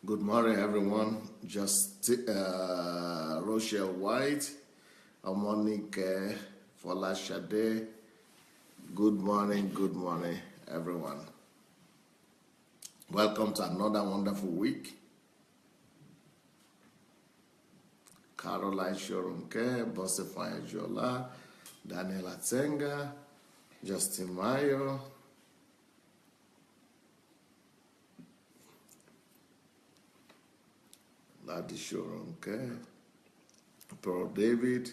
Good morning, everyone. Just Rochelle White, Amonike Folashade. Good morning, everyone. Welcome to another wonderful week. Caroline Shorunke, Bosefaya Jola, Daniela Tsenga, Justin Mayo, Ladi Shorunke, Pearl David,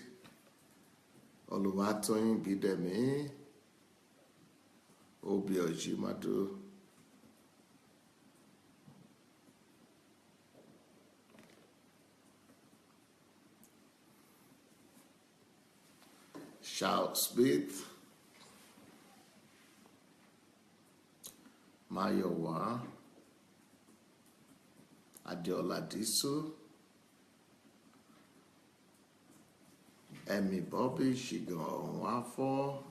Oluwatoyin Bidemi, Obi Ojimadu, Shout Smith, Mayowa, Adiola Disu, Emi Bobby, Shigon Wafo,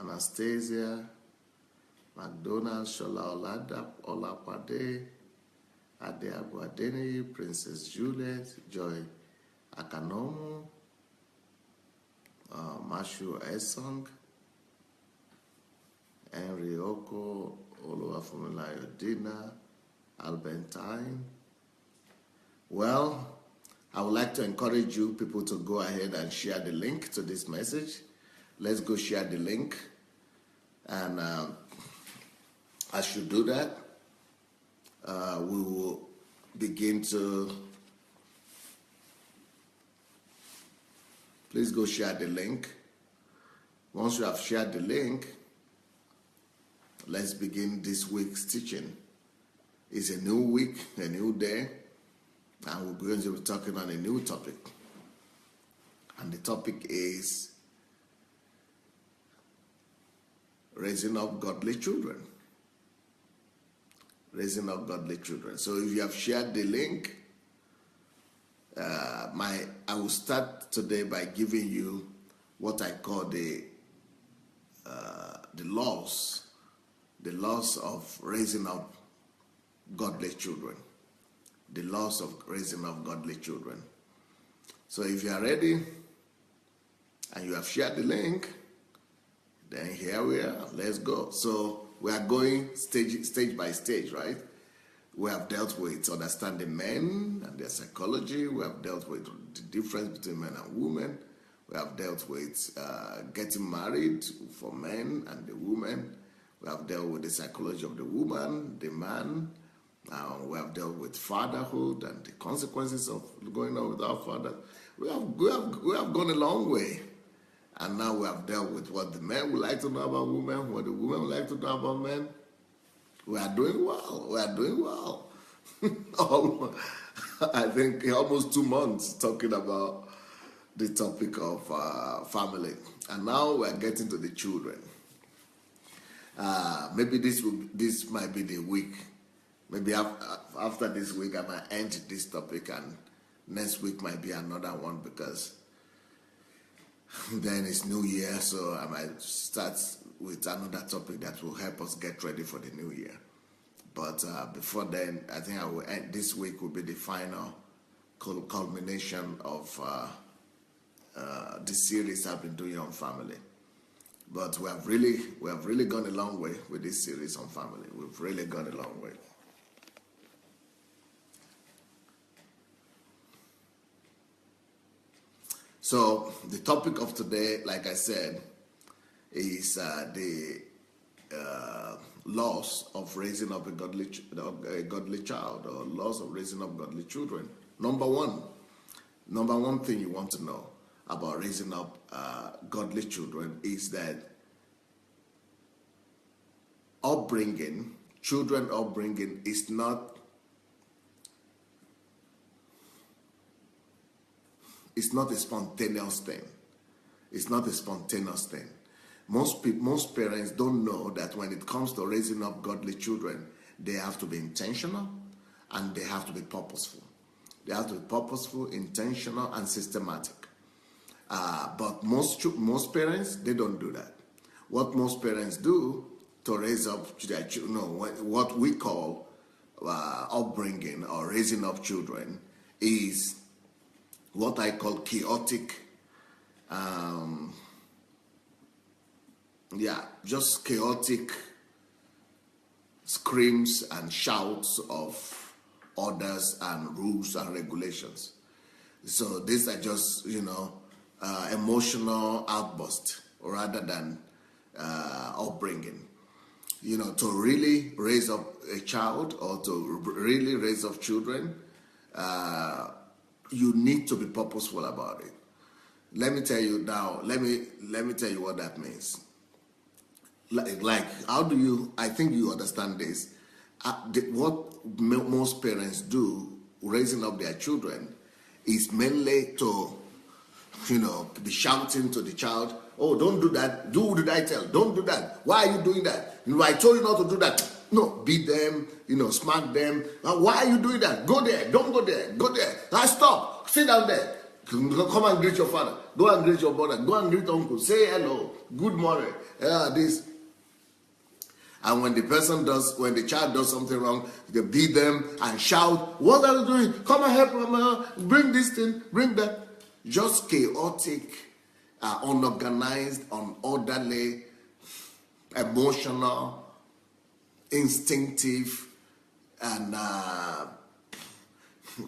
Anastasia, McDonald, Shola Olapade, Adeabu Adeni, Princess Juliet, Joy Akanomu, Mashu Esong, Henry Oko, Oluwafumilayo Dina, Albentine. Well, I would like to encourage you people to go ahead and share the link to this message. Let's go share the link. And as you do that, we will begin to... Please go share the link. Once you have shared the link, let's begin this week's teaching. It's a new week, a new day, and we're going to be talking on a new topic. And the topic is raising up godly children. Raising up godly children. So if you have shared the link, I will start today by giving you what I call the laws of raising up godly children. The laws of raising up godly children. So if you are ready and you have shared the link, then here we are. Let's go. So we are going stage by stage, right? We have dealt with understanding men and their psychology. We have dealt with the difference between men and women. We have dealt with getting married for men and the women. We have dealt with the psychology of the woman, the man. We have dealt with fatherhood and the consequences of going on without father. We have gone a long way. And now we have dealt with what the men would like to know about women, what the women would like to know about men. We are doing well. I think almost 2 months talking about the topic of family. And now we are getting to the children. Maybe this might be the week. Maybe after this week I might end this topic, and next week might be another one, because then it's New Year, so I might start with another topic that will help us get ready for the New Year. But before then, I think I will end. This week will be the final culmination of the series I've been doing on family. But we have really gone a long way with this series on family. We've really gone a long way. So the topic of today, like I said, is the laws of raising up a godly child, or laws of raising up godly children. Number one thing you want to know about raising up godly children is that children upbringing is not... It's not a spontaneous thing. It's not a spontaneous thing. Most parents don't know that when it comes to raising up godly children, they have to be intentional and they have to be purposeful. They have to be purposeful, intentional, and systematic. But most parents, they don't do that. What most parents do to raise up their children, what we call upbringing or raising up children, is what I call chaotic. Just chaotic screams and shouts of orders and rules and regulations. So these are just, emotional outbursts rather than upbringing. To really raise up a child or to really raise up children, you need to be purposeful about it. Let me tell you now. Let me tell you what that means. Like how do you? I think you understand this. What most parents do raising up their children is mainly to, be shouting to the child, "Oh, don't do that. Do what did I tell? Don't do that. Why are you doing that? I told you not to do that." No, beat them, smack them. Why are you doing that? Go there. Don't go there. Go there. Stop. Sit down there. Come and greet your father. Go and greet your brother. Go and greet uncle. Say hello. Good morning. This. And when the child does something wrong, they beat them and shout, "What are you doing? Come and help mama. Bring this thing. Bring that." Just chaotic, unorganized, unorderly, emotional, instinctive, and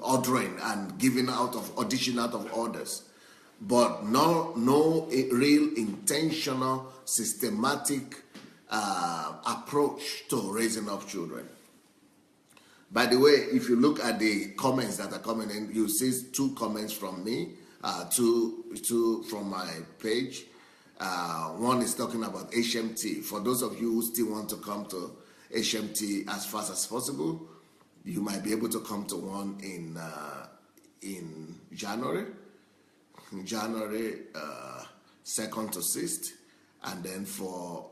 ordering and dishing out of orders, but no real intentional, systematic approach to raising up children. By the way, if you look at the comments that are coming in, you see 2 comments from me, two from my page. One is talking about HMT. For those of you who still want to come to HMT as fast as possible, you might be able to come to one in January 2nd to 6th, and then for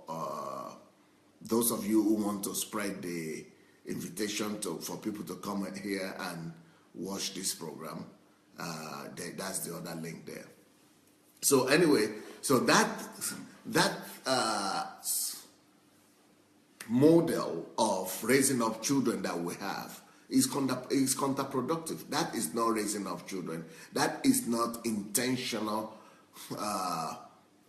those of you who want to spread the invitation for people to come here and watch this program, that's the other link there. So anyway, so that model of raising up children that we have is counterproductive. That is not raising up children. That is not intentional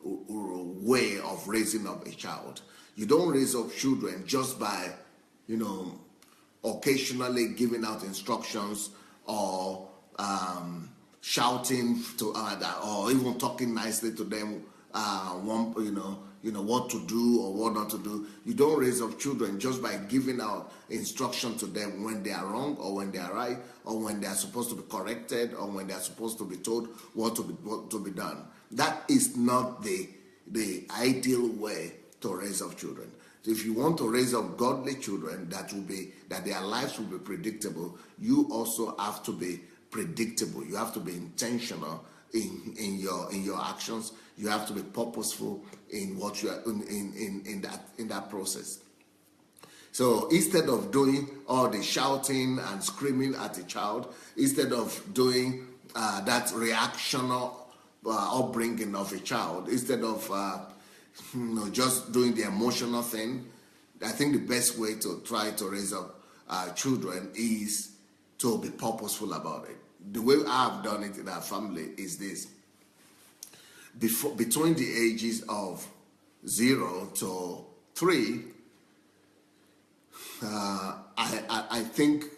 way of raising up a child. You don't raise up children just by, occasionally giving out instructions or shouting to or even talking nicely to them. What to do or what not to do. You don't raise up children just by giving out instruction to them when they are wrong or when they are right, or when they are supposed to be corrected, or when they are supposed to be told what to be done. That is not the ideal way to raise up children. So if you want to raise up godly children that their lives will be predictable, you also have to be predictable. You have to be intentional in your actions. You have to be purposeful in what you are in that process. So instead of doing all the shouting and screaming at a child, instead of doing that reactional upbringing of a child, instead of just doing the emotional thing, I think the best way to try to raise up children is to be purposeful about it. The way I've done it in our family is this. Between the ages of 0 to 3, I think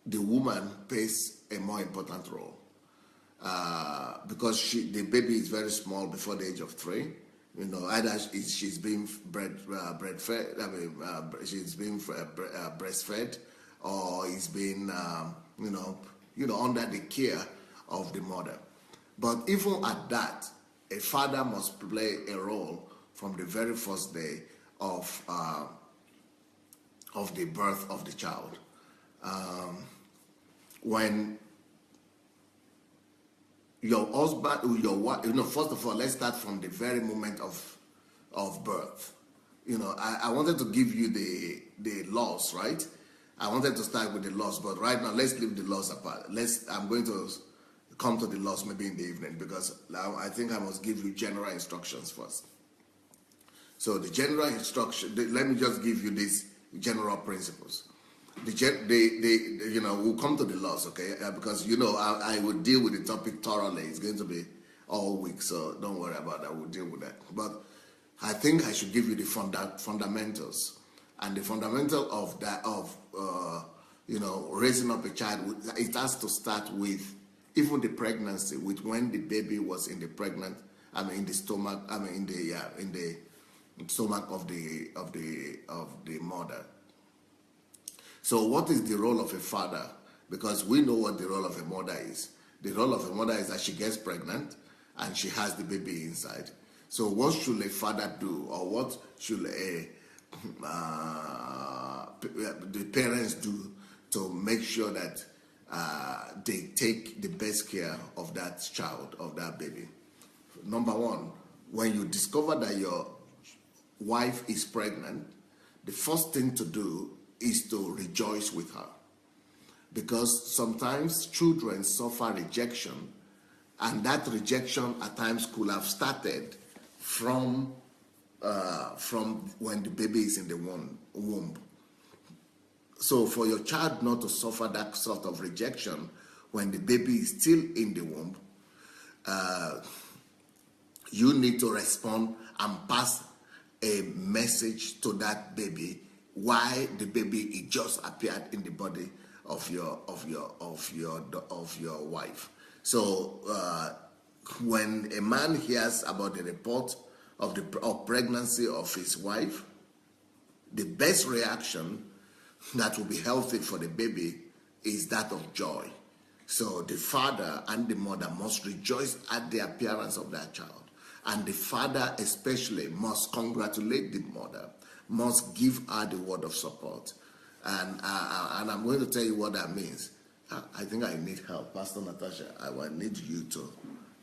the woman plays a more important role because the baby is very small before the age of 3. Either she's being breastfed, or he's been under the care of the mother. But even at that, a father must play a role from the very first day of the birth of the child. When your husband or your wife, first of all, let's start from the very moment of birth. I wanted to give you the laws, right? I wanted to start with the laws, but right now let's leave the laws apart. I'm going to come to the loss maybe in the evening, because now I think I must give you general instructions first. So the general instruction, let me just give you these general principles. We'll come to the loss, okay? Because I will deal with the topic thoroughly. It's going to be all week, so don't worry about that. We'll deal with that. But I think I should give you the fundamentals, and the fundamental of that raising up a child. It has to start with even the pregnancy, with when the baby was in the stomach. In the stomach of the mother. So what is the role of a father? Because we know what the role of a mother is. The role of a mother is that she gets pregnant and she has the baby inside. So what should a father do, or what should the parents do to make sure that they take the best care of that child, of that baby? Number one, when you discover that your wife is pregnant, the first thing to do is to rejoice with her, because sometimes children suffer rejection, and that rejection at times could have started from when the baby is in the womb. So for your child not to suffer that sort of rejection when the baby is still in the womb, you need to respond and pass a message to that baby why the baby it just appeared in the body of your wife. So when a man hears about the report of pregnancy of his wife, the best reaction that will be healthy for the baby is that of joy. So the father and the mother must rejoice at the appearance of that child. And the father especially must congratulate the mother, must give her the word of support. And I'm going to tell you what that means. I think I need help. Pastor Natasha, I will need you to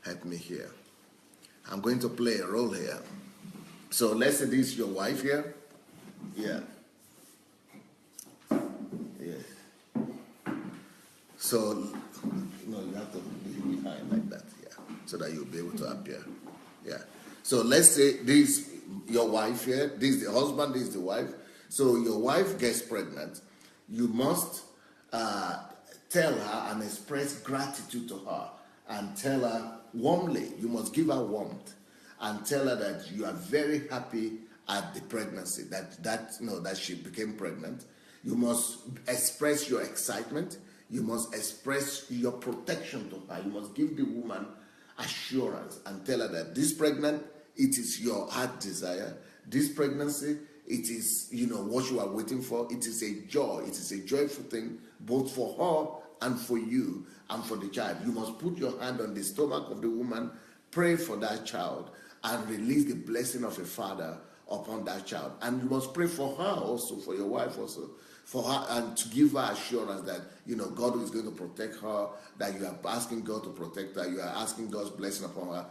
help me here. I'm going to play a role here. So let's say this is your wife here. Yeah. Yeah. So, no, you have to be behind like that, yeah, so that you'll be able to appear. Yeah. So let's say this your wife here, this is the husband, this is the wife. So your wife gets pregnant. You must tell her and express gratitude to her, and tell her warmly. You must give her warmth and tell her that you are very happy at the pregnancy, that she became pregnant. You must express your excitement. You must express your protection to her. You must give the woman assurance and tell her that this pregnant, it is your heart desire. This pregnancy, it is, what you are waiting for. It is a joy. It is a joyful thing, both for her and for you and for the child. You must put your hand on the stomach of the woman, pray for that child, and release the blessing of a father upon that child. And you must pray for her also, for your wife also, for her, and to give her assurance that, God is going to protect her, that you are asking God to protect her, you are asking God's blessing upon her.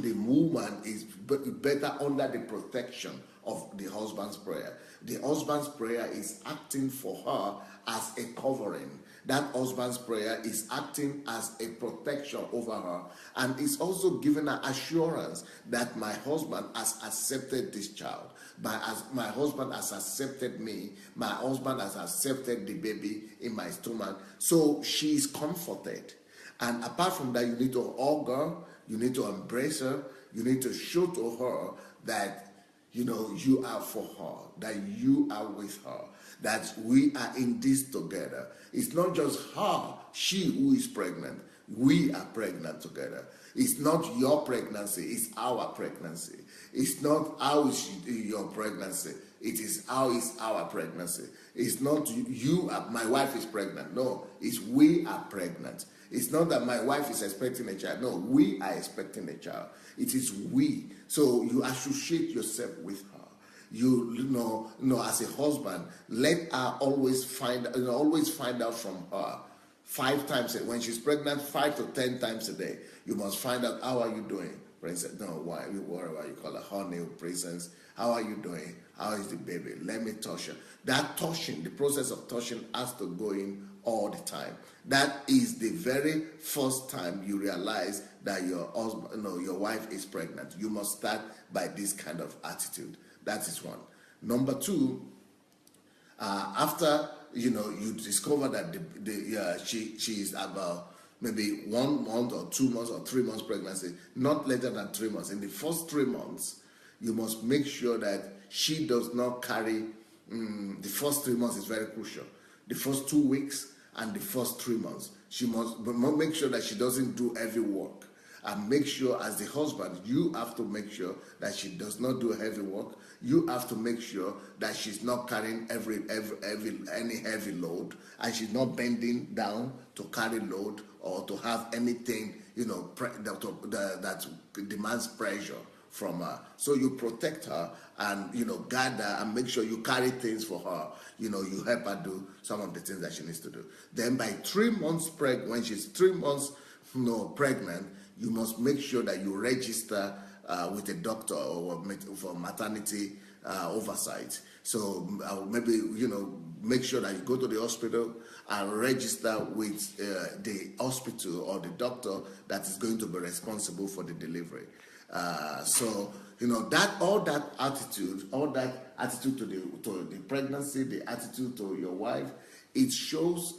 The woman is better under the protection of the husband's prayer. The husband's prayer is acting for her as a covering. That husband's prayer is acting as a protection over her, and is also giving her assurance that my husband has accepted this child. My husband has accepted me. My husband has accepted the baby in my stomach. So she is comforted. And apart from that, you need to hug her. You need to embrace her. You need to show to her that, you are for her, that you are with her, that we are in this together. It's not just her, she who is pregnant. We are pregnant together. It's not your pregnancy, it's our pregnancy. It's not how is your pregnancy, it is how is our pregnancy. It's not my wife is pregnant. No, it's we are pregnant. It's not that my wife is expecting a child. No, we are expecting a child. It is we. So you associate yourself with her. You know, as a husband, let her always find out from her 5 times when she's pregnant, 5 to 10 times a day. You must find out, how are you doing, princess? No, whatever you call her, honey, princess. How are you doing? How is the baby? Let me touch her. That touching, the process of touching, has to go in all the time. That is the very first time you realize that your husband, your wife is pregnant. You must start by this kind of attitude. That is one. Number two, after you discover that she is about maybe 1 month or 2 months or 3 months pregnancy, not later than 3 months. In the first 3 months, you must make sure that she does not carry. The first 3 months is very crucial. The first 2 weeks and the first 3 months, she must make sure that she doesn't do heavy work. And make sure, as the husband, you have to make sure that she does not do heavy work. You have to make sure that she's not carrying any heavy load, and she's not bending down to carry load or to have anything that demands pressure from her. So you protect her and guide her and make sure you carry things for her. You help her do some of the things that she needs to do. Then by 3 months when she's 3 months pregnant, you must make sure that you register with a doctor or for maternity oversight. So maybe make sure that you go to the hospital and register with the hospital or the doctor that is going to be responsible for the delivery. All that attitude to the pregnancy, the attitude to your wife, it shows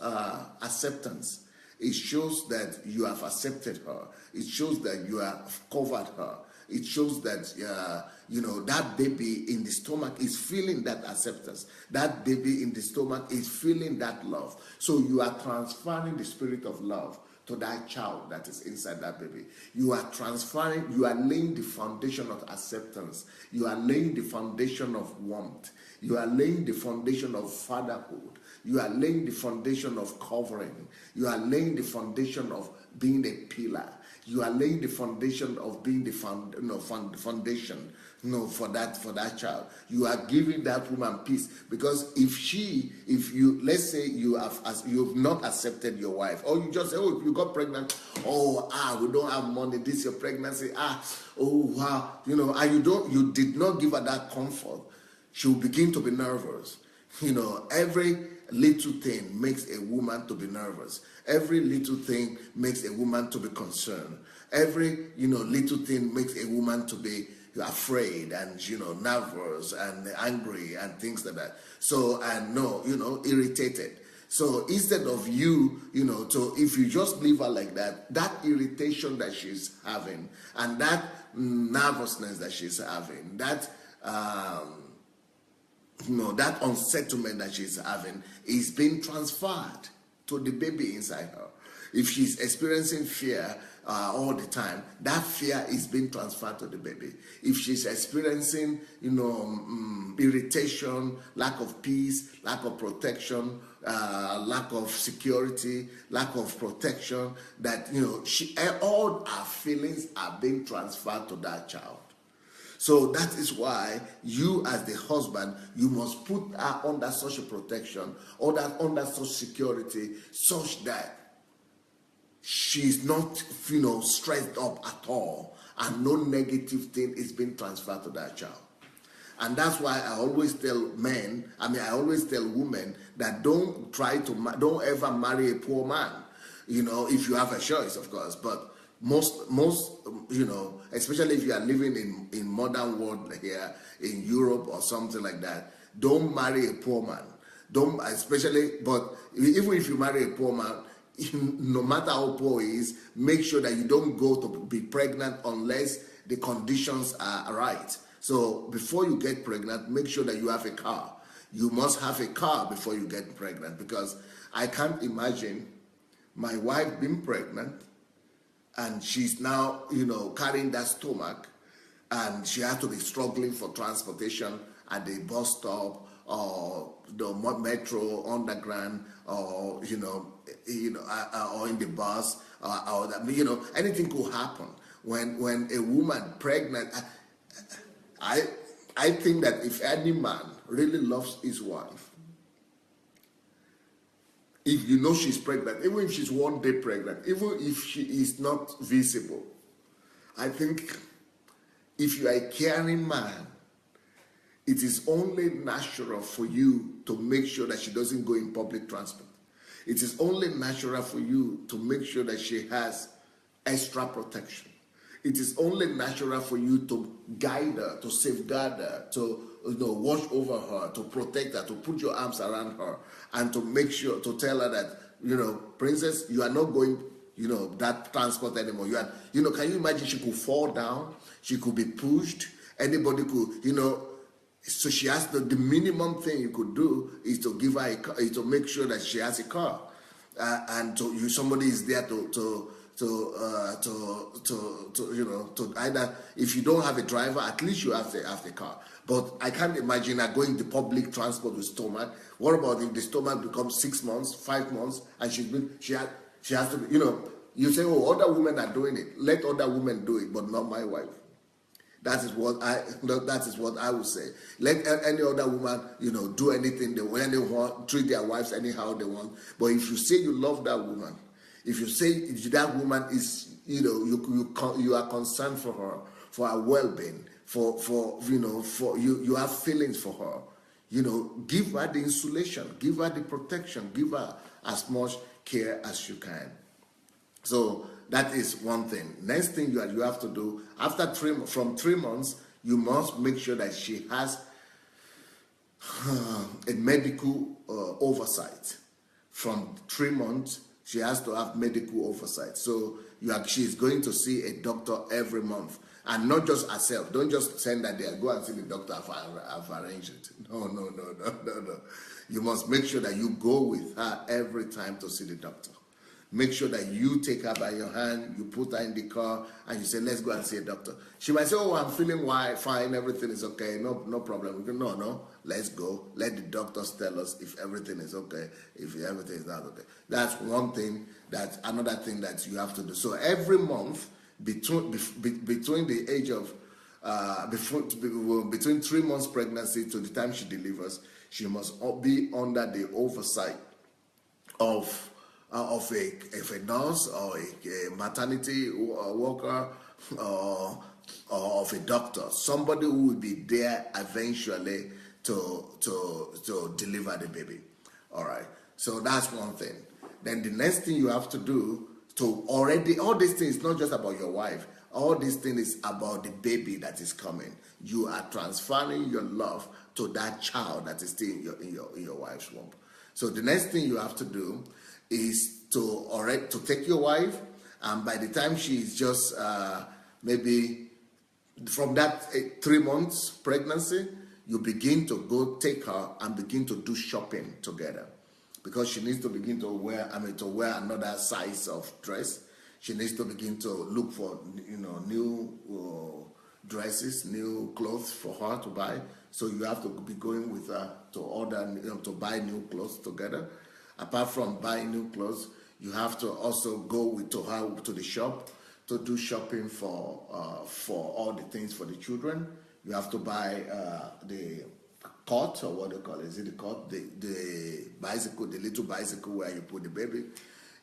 acceptance. It shows that you have accepted her. It shows that you have covered her. It shows that that baby in the stomach is feeling that acceptance. That baby in the stomach is feeling that love. So you are transferring the spirit of love to that child that is inside that baby. You are laying the foundation of acceptance. You are laying the foundation of warmth. You are laying the foundation of fatherhood. You are laying the foundation of covering. You are laying the foundation of being a pillar. You are laying the foundation of being the foundation for that child. You are giving that woman peace, because let's say you've not accepted your wife, or you just say, oh, you got pregnant, we don't have money, this is your pregnancy, wow, and you did not give her that comfort, she'll begin to be nervous. Every little thing makes a woman to be nervous. Every little thing makes a woman to be concerned. Every little thing makes a woman to be afraid and nervous and angry and things like that. So irritated. So instead of if you just leave her like that, that irritation that she's having and that nervousness that she's having, that that unsettlement that she's having is being transferred to the baby inside her. If she's experiencing fear all the time, that fear is being transferred to the baby. If she's experiencing, irritation, lack of peace, lack of protection, lack of security, lack of protection, that all her feelings are being transferred to that child. So that is why you, as the husband, you must put her under such a protection or that under such security, such that she's not, stressed up at all, and no negative thing is being transferred to that child. And that's why I always tell women that don't ever marry a poor man. If you have a choice, of course, but most especially if you are living in modern world here in Europe or something like that, don't marry a poor man. But even if you marry a poor man, no matter how poor he is, make sure that you don't go to be pregnant unless the conditions are right. So before you get pregnant, make sure that you have a car. You must have a car before you get pregnant, because I can't imagine my wife being pregnant and she's now, carrying that stomach, and she has to be struggling for transportation at the bus stop or the metro, underground, or or in the bus, or anything could happen when a woman pregnant. I think that if any man really loves his wife, if she's pregnant, even if she's 1 day pregnant, even if she is not visible, I think if you are a caring man, it is only natural for you to make sure that she doesn't go in public transport. It is only natural for you to make sure that she has extra protection. It is only natural for you to guide her, to safeguard her, to watch over her, to protect her, to put your arms around her, and to make sure, to tell her that, princess, you are not going, that transport anymore. Can you imagine she could fall down? She could be pushed. Anybody could, so she has the minimum thing you could do is to give her a car, is to make sure that she has a car, and somebody is there to either, if you don't have a driver, at least you have the car. But I can't imagine her going to public transport with stomach. What about if the stomach becomes 6 months, 5 months, and she has to, you say, oh, other women are doing it. Let other women do it, but not my wife. That is what I would say. Let any other woman, do anything they want, treat their wives anyhow they want. But if you say you love that woman, if you say that woman is, you are concerned for her well-being, for you have feelings for her, give her the insulation, give her the protection, give her as much care as you can. So that is one thing. Next thing you have to do, from 3 months, you must make sure that she has a medical oversight. From 3 months, she has to have medical oversight. So she's going to see a doctor every month, and not just herself. Don't just send her there. Go and see the doctor. I've arranged it. No. You must make sure that you go with her every time to see the doctor. Make sure that you take her by your hand, you put her in the car, and you say, let's go and see a doctor. She might say, oh, I'm feeling fine, everything is okay, no problem. We go, no, let's go. Let the doctors tell us if everything is okay, if everything is not okay. That's one thing. That's another thing that you have to do. So every month, between the age of, between 3 months pregnancy to the time she delivers, she must be under the oversight of a nurse or a maternity worker or of a doctor, somebody who will be there eventually to deliver the baby. All right, so that's one thing. Then the next thing you have to do all these things, not just about your wife, all these things is about the baby that is coming. You are transferring your love to that child that is still in your wife's womb. So the next thing you have to do is to take your wife, and by the time she is just maybe from that 3 months pregnancy, you begin to go take her and begin to do shopping together, because she needs to begin to wear another size of dress. She needs to begin to look for new dresses, new clothes for her to buy. So you have to be going with her to order, to buy new clothes together. Apart from buying new clothes, you have to also go to her to the shop to do shopping for all the things for the children. You have to buy the cot, or what do you call it? Is it the cot? The bicycle, the little bicycle where you put the baby.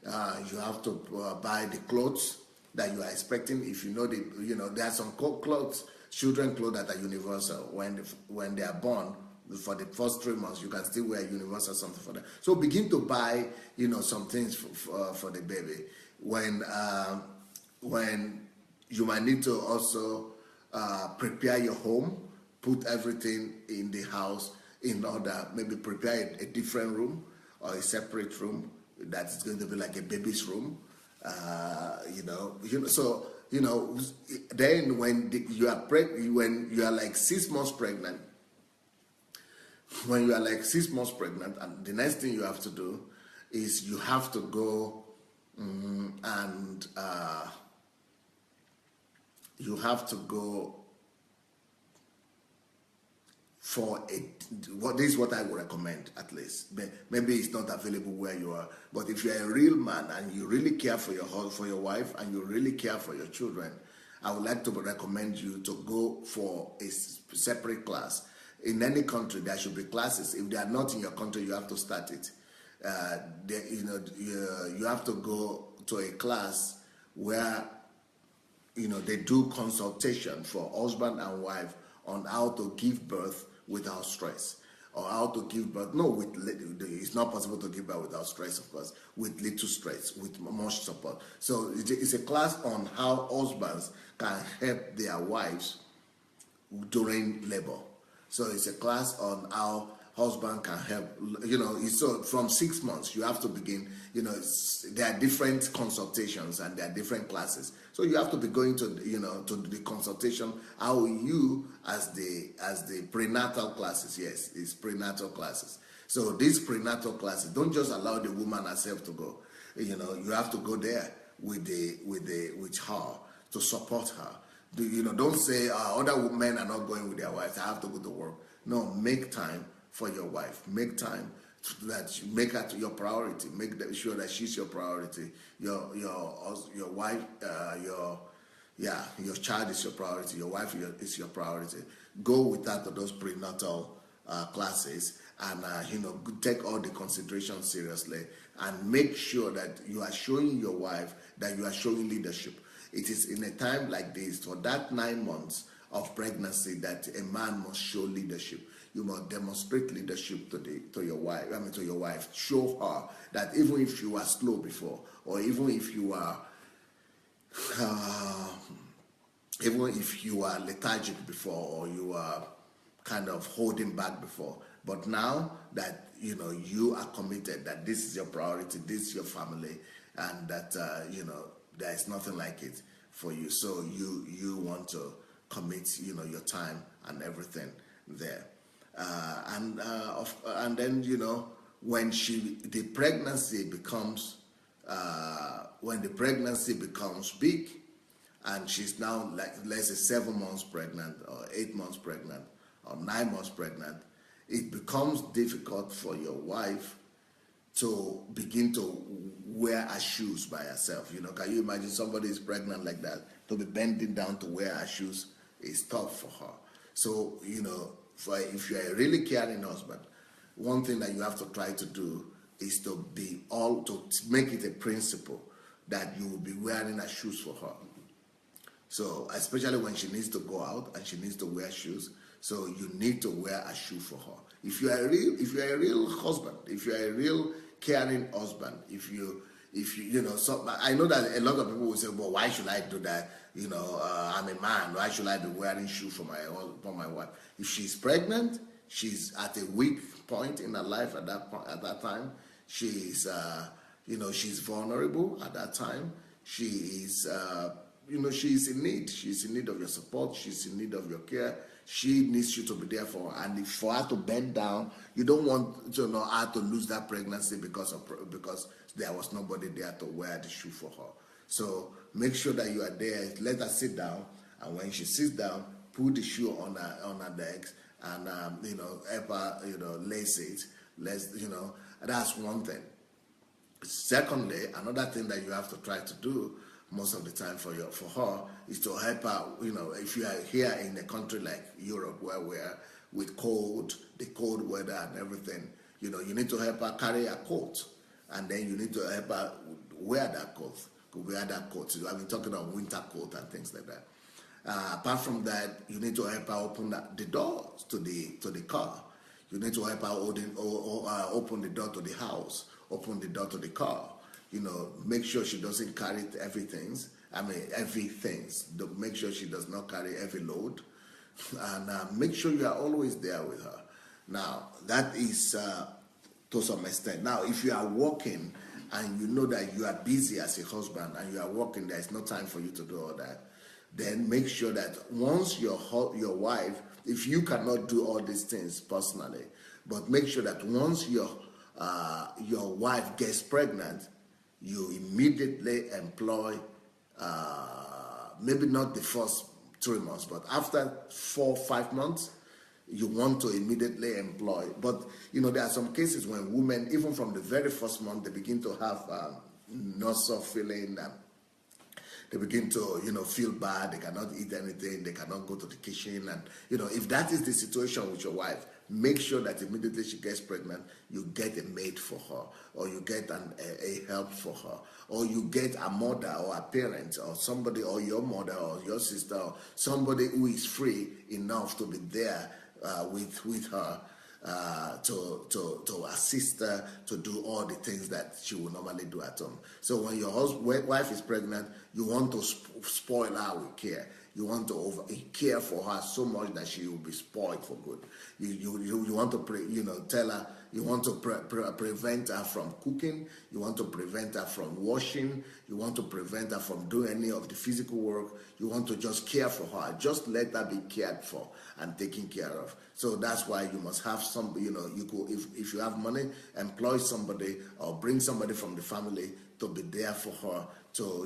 You have to buy the clothes that you are expecting. If there are some clothes, children clothes that are universal. When they are born, for the first 3 months, you can still wear universal something for them. So begin to buy, some things for the baby. When you might need to also prepare your home, put everything in the house in order. Maybe prepare a different room or a separate room that is going to be like a baby's room. Then when you are like 6 months pregnant. When you are like 6 months pregnant, and the next thing you have to do is you have to go and you have to go for this is what I would recommend, at least. Maybe it's not available where you are, but if you're a real man and you really care for your wife and you really care for your children, I would like to recommend you to go for a separate class. In any country, there should be classes. If they are not in your country, you have to start it. You have to go to a class where they do consultation for husband and wife on how to give birth without stress. or how to give birth. No, it's not possible to give birth without stress, of course, with little stress, with much support. So it's a class on how husbands can help their wives during labor. So it's a class on how husband can help. So from 6 months you have to begin. There are different consultations and there are different classes. So you have to be going to to the consultation. How you as the prenatal classes? Yes, it's prenatal classes. So these prenatal classes, don't just allow the woman herself to go. You have to go there with her to support her. Don't say other men are not going with their wives. I have to go to work. No, make time for your wife. Make time make her your priority. Make sure that she's your priority. Your wife, your child is your priority. Your wife is your priority. Go with her to those prenatal classes and take all the considerations seriously and make sure that you are showing your wife that you are showing leadership. It is in a time like this, for that 9 months of pregnancy, that a man must show leadership. You must demonstrate leadership to your wife. To your wife. Show her that even if you are slow before, or even if you are lethargic before, or you are kind of holding back before, but now that you are committed, that this is your priority, this is your family, and that there is nothing like it for you. So you want to commit your time and everything there. And then when the pregnancy becomes big, and she's now, like, let's say 7 months pregnant, or 8 months pregnant, or 9 months pregnant, it becomes difficult for your wife to begin to wear her shoes by herself. Can you imagine somebody is pregnant like that? To be bending down to wear her shoes is tough for her. So, if you're a really caring husband, one thing that you have to try to do is to make it a principle that you will be wearing her shoes for her. So, especially when she needs to go out and she needs to wear shoes, so you need to wear a shoe for her. If you are a real husband, if you are a real caring husband, so I know that a lot of people will say, well, why should I do that? I'm a man. Why should I be wearing shoes for my wife? If she's pregnant, she's at a weak point in her life at that time. She's she's vulnerable at that time. She is she's in need. She's in need of your support. She's in need of your care. She needs you to be there for her. And for her to bend down, you don't want her to lose that pregnancy because there was nobody there to wear the shoe for her. So make sure that you are there. Let her sit down, and when she sits down, put the shoe on her legs and help her lace it. That's one thing. Secondly, another thing that you have to try to do most of the time for her is to help her. If you are here in a country like Europe, where we're with the cold weather and everything, you need to help her carry a coat, and then you need to help her wear that coat. So I've been talking about winter coat and things like that. Apart from that, you need to help her open the doors to the car. You need to help her open the door to the house, open the door to the car. Make sure she doesn't carry heavy things. Make sure she does not carry heavy load, and make sure you are always there with her. Now, that is to some extent. Now, if you are working and you know that you are busy as a husband and you are working, there is no time for you to do all that, then make sure that once your wife, if you cannot do all these things personally, but make sure that once your wife gets pregnant, you immediately employ, maybe not the first 3 months, but after 4 or 5 months, you want to immediately employ. But there are some cases when women, even from the very first month, they begin to have nausea feeling, and they begin to feel bad. They cannot eat anything. They cannot go to the kitchen. And if that is the situation with your wife, make sure that immediately she gets pregnant, you get a maid for her, or you get a help for her, or you get a mother or a parent or somebody, or your mother or your sister, or somebody who is free enough to be there with her to assist her to do all the things that she would normally do at home. So when your wife is pregnant, you want to spoil her with care. You want to care for her so much that she will be spoiled for good. You want to tell her. You want to prevent her from cooking. You want to prevent her from washing. You want to prevent her from doing any of the physical work. You want to just care for her. Just let her be cared for and taken care of. So that's why you must have some. You go if you have money, employ somebody or bring somebody from the family to be there for her, to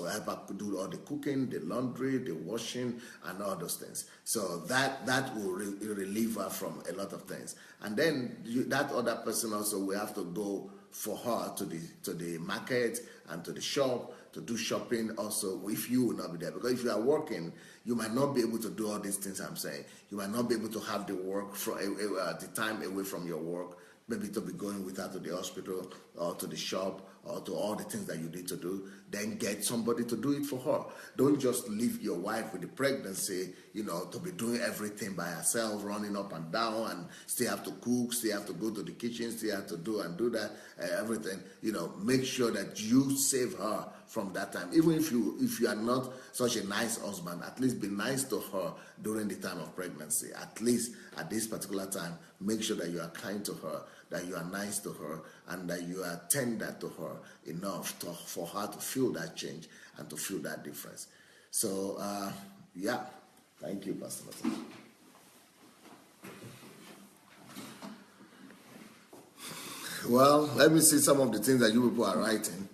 help her do all the cooking, the laundry, the washing, and all those things. So that will relieve her from a lot of things. And then that other person also will have to go for her to the market and to the shop to do shopping also, if you will not be there. Because if you are working, you might not be able to do all these things I'm saying. You might not be able to have the work the time away from your work, maybe to be going with her to the hospital or to the shop or to all the things that you need to do. Then get somebody to do it for her. Don't just leave your wife with the pregnancy, to be doing everything by herself, running up and down, and still have to cook, still have to go to the kitchen, still have to do that, everything. Make sure that you save her from that time. Even if you are not such a nice husband, at least be nice to her during the time of pregnancy. At least at this particular time, make sure that you are kind to her, that you are nice to her, and that you are tender to her enough for her to feel that change and to feel that difference. So, thank you, Pastor Martin. Well, let me see some of the things that you people are writing.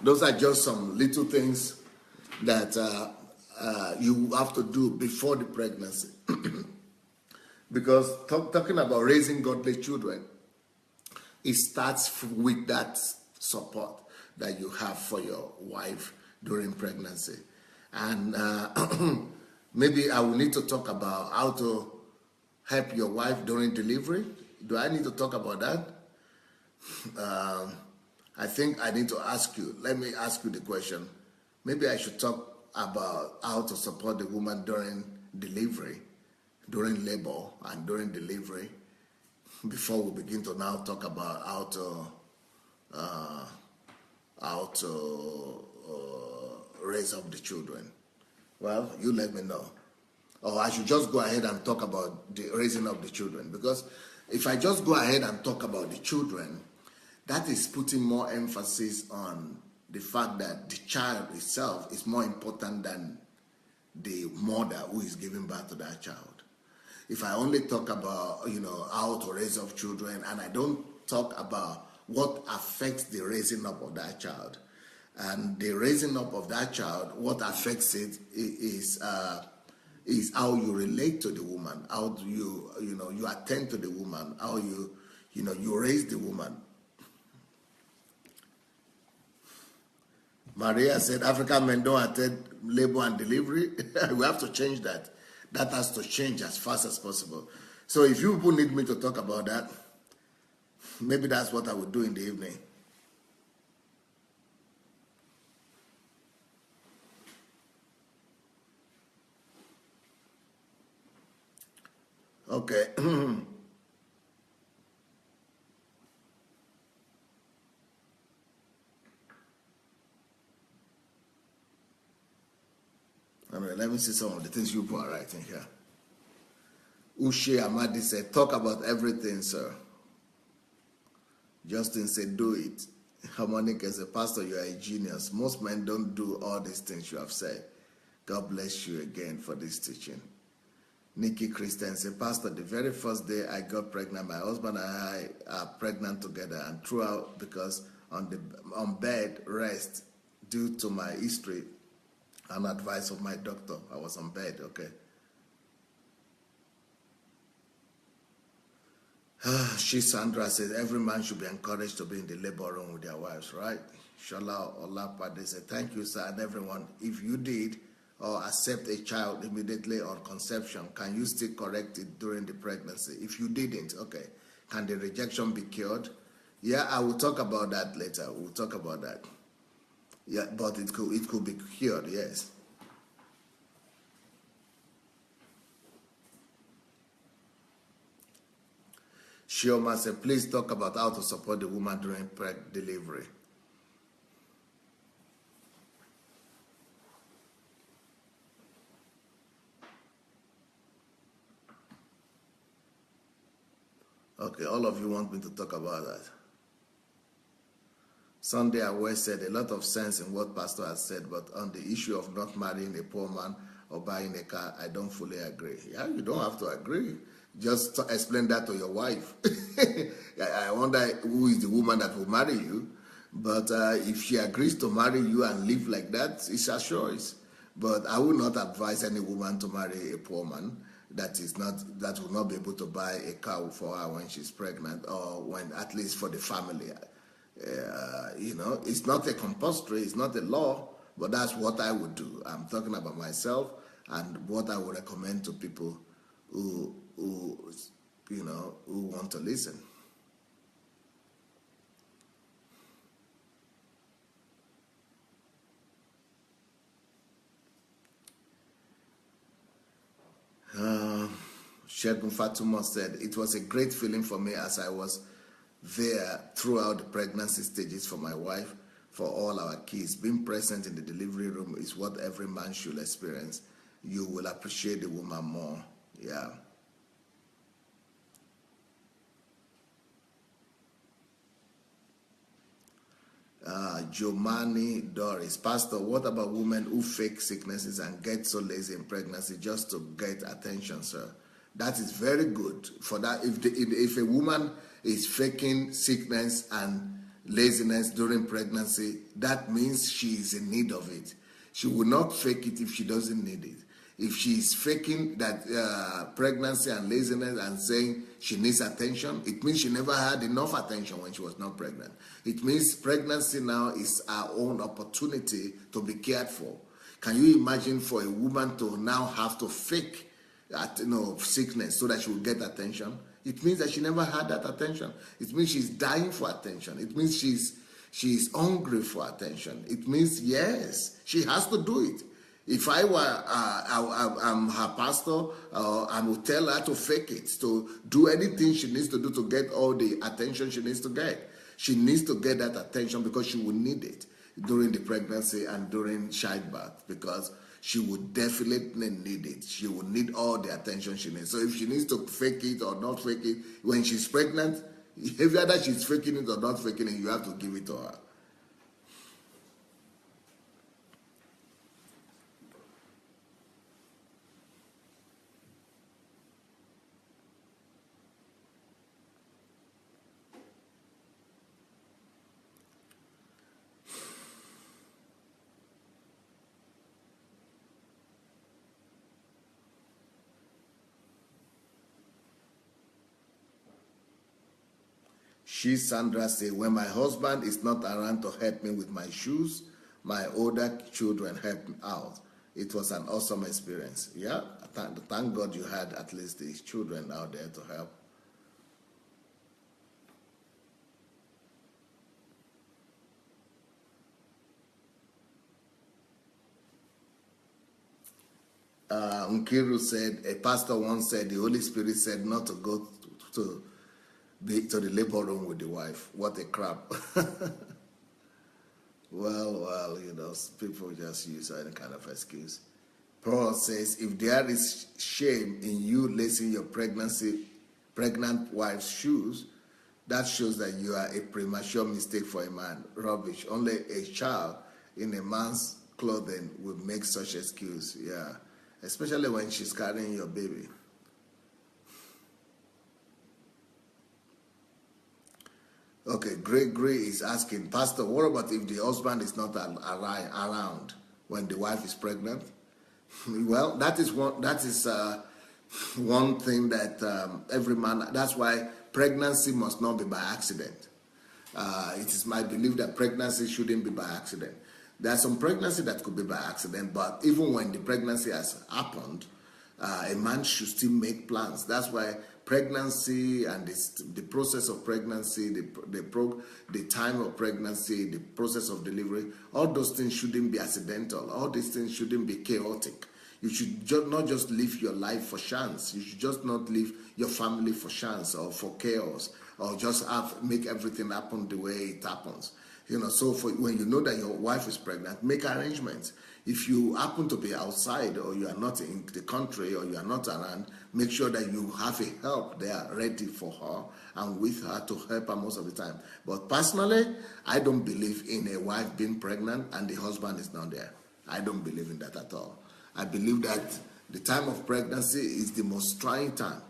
Those are just some little things that you have to do before the pregnancy. Because talking about raising godly children, it starts with that support that you have for your wife during pregnancy. And maybe I will need to talk about how to help your wife during delivery. Do I need to talk about that? I think I need to ask you. Let me ask you the question. Maybe I should talk about how to support the woman during delivery, during labor and during delivery, before we begin to now talk about how to raise up the children. Well, you let me know. Or I should just go ahead and talk about the raising up the children. Because if I just go ahead and talk about the children, that is putting more emphasis on the fact that the child itself is more important than the mother who is giving birth to that child. If I only talk about, how to raise up children, and I don't talk about what affects the raising up of that child, and the raising up of that child, what affects it is how you relate to the woman, how do you attend to the woman, how you raise the woman. Maria said African men don't attend labor and delivery. We have to change that. That has to change as fast as possible. So if you people need me to talk about that, maybe that's what I would do in the evening. Okay. Let me see some of the things you people are writing here. Ushe Amadi said, talk about everything, sir. Justin said, do it. Harmonica said, Pastor, you are a genius. Most men don't do all these things you have said. God bless you again for this teaching. Nikki Christian said, Pastor, the very first day I got pregnant, my husband and I are pregnant together, and throughout, because on bed rest due to my history and advice of my doctor, I was on bed. Okay. Sandra says every man should be encouraged to be in the labor room with their wives, right? Shola Olapade said, thank you, sir, and everyone. If you did or accept a child immediately on conception, can you still correct it during the pregnancy? If you didn't, okay, can the rejection be cured? Yeah, I will talk about that later. We'll talk about that. Yeah, but it could be cured, yes. Shioma said, please talk about how to support the woman during delivery. Okay, all of you want me to talk about that. Sunday Aware said a lot of sense in what Pastor has said, but on the issue of not marrying a poor man or buying a car, I don't fully agree. Yeah, you don't have to agree. Just explain that to your wife. I wonder who is the woman that will marry you. But if she agrees to marry you and live like that, it's her choice. But I would not advise any woman to marry a poor man that will not be able to buy a car for her when she's pregnant, or when, at least for the family. It's not a compulsory, it's not a law, but that's what I would do. I'm talking about myself and what I would recommend to people who want to listen. Shegun Fatuma said, it was a great feeling for me as I was there throughout the pregnancy stages for my wife, for all our kids. Being present in the delivery room is what every man should experience. You will appreciate the woman more. Yeah. Jomani Doris, Pastor, what about women who fake sicknesses and get so lazy in pregnancy just to get attention, sir? That is very good for that. If a woman is faking sickness and laziness during pregnancy, that means she is in need of it. She will not fake it if she doesn't need it. If she is faking that pregnancy and laziness and saying she needs attention, it means she never had enough attention when she was not pregnant. It means pregnancy now is our own opportunity to be cared for. Can you imagine for a woman to now have to fake sickness so that she will get attention? It means that she never had that attention. It means she's dying for attention. It means she's hungry for attention. It means, yes, she has to do it. If I were, I'm her pastor, I would tell her to fake it, to do anything she needs to do to get all the attention she needs to get. She needs to get that attention because she will need it during the pregnancy and during childbirth, because she would definitely need it. She will need all the attention she needs. So if she needs to fake it or not fake it, when she's pregnant, whether she's faking it or not faking it, you have to give it to her. Sandra said, when my husband is not around to help me with my shoes, my older children help me out. It was an awesome experience. Yeah, thank God you had at least these children out there to help. Nkiru said, a pastor once said, the Holy Spirit said not to go to the labor room with the wife. What a crap. Well, people just use any kind of excuse. Paul says, if there is shame in you lacing your pregnant wife's shoes, that shows that you are a premature mistake for a man. Rubbish. Only a child in a man's clothing would make such excuse. Yeah. Especially when she's carrying your baby. Okay, Gregory is asking, Pastor, what about if the husband is not around when the wife is pregnant? Well, that is one thing that every man, that's why pregnancy must not be by accident. It is my belief that pregnancy shouldn't be by accident. There are some pregnancy that could be by accident, but even when the pregnancy has happened, a man should still make plans. That's why pregnancy and the process of pregnancy, the time of pregnancy, the process of delivery, all those things shouldn't be accidental. All these things shouldn't be chaotic. You should not just live your life for chance. You should just not live your family for chance or for chaos, or just make everything happen the way it happens. So when you know that your wife is pregnant, make arrangements. If you happen to be outside, or you are not in the country, or you are not around, make sure that you have a help there ready for her and with her to help her most of the time. But personally, I don't believe in a wife being pregnant and the husband is not there. I don't believe in that at all. I believe that the time of pregnancy is the most trying time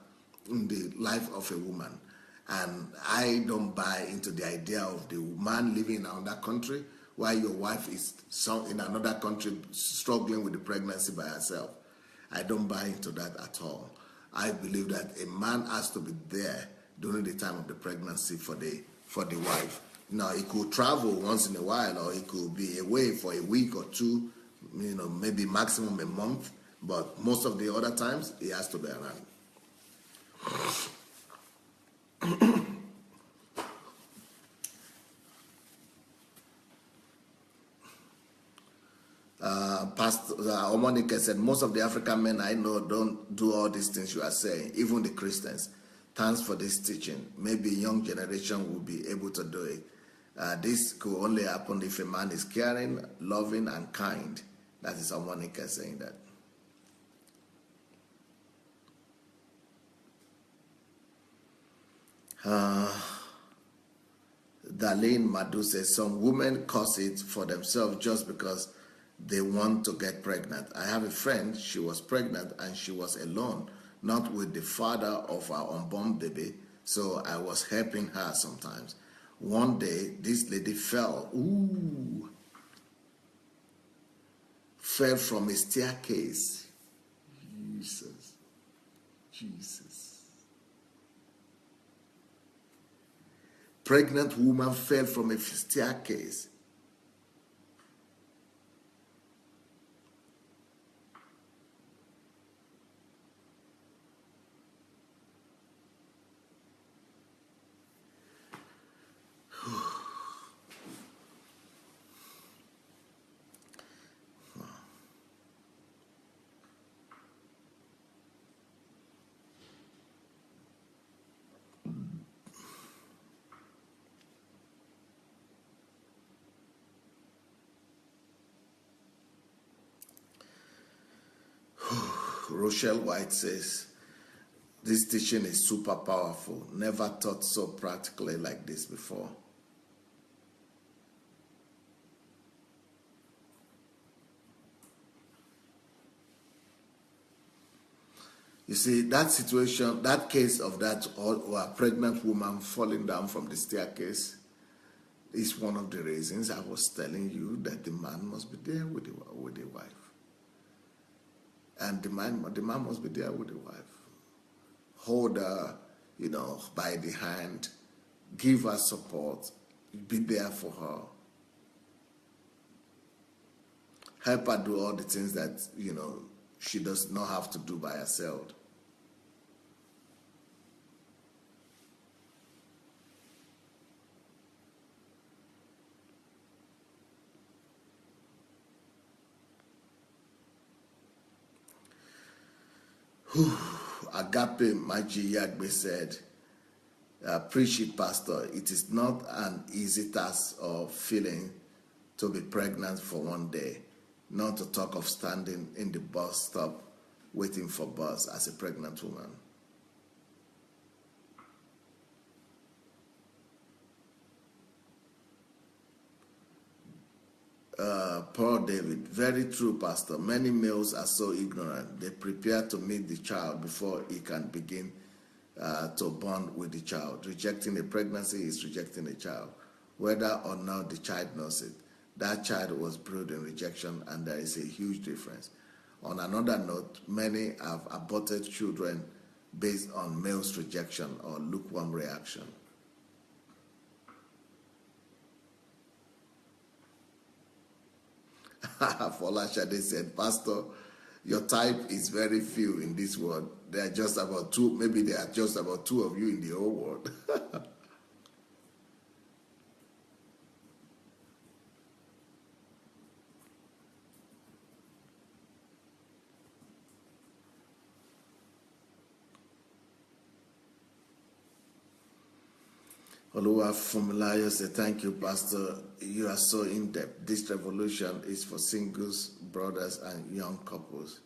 in the life of a woman. And I don't buy into the idea of the man living in another country while your wife is in another country struggling with the pregnancy by herself. I don't buy into that at all. I believe that a man has to be there during the time of the pregnancy for the wife. Now, he could travel once in a while, or he could be away for a week or two, maybe maximum a month, but most of the other times he has to be around. Pastor Omonika said, most of the African men I know don't do all these things you are saying, even the Christians. Thanks for this teaching. Maybe young generation will be able to do it. This could only happen if a man is caring, loving, and kind. That is Omonika saying that. Darlene Madu says, some women cause it for themselves just because they want to get pregnant. I have a friend, she was pregnant and she was alone, not with the father of our unborn baby, so I was helping her sometimes. One day, this lady fell from a staircase. Jesus. Pregnant woman fell from a staircase. Rochelle White says, this teaching is super powerful. Never taught so practically like this before. You see, that situation, that case of that pregnant woman falling down from the staircase is one of the reasons I was telling you that the man must be there with the wife. And the man must be there with the wife. Hold her, by the hand, give her support, be there for her. Help her do all the things that, she does not have to do by herself. Agape Maji Yagbe said, preach it, Pastor. It is not an easy task or feeling to be pregnant for one day, not to talk of standing in the bus stop waiting for bus as a pregnant woman. Paul David, very true, Pastor. Many males are so ignorant. They prepare to meet the child before he can begin to bond with the child. Rejecting a pregnancy is rejecting a child, whether or not the child knows it. That child was brewed in rejection, and there is a huge difference. On another note, many have aborted children based on male's rejection or lukewarm reaction. Fola Shade said, Pastor, your type is very few in this world. There are just about two, maybe there are just about two of you in the whole world. Oluwa Fumilayo said, thank you, Pastor. You are so in-depth. This revolution is for singles, brothers, and young couples.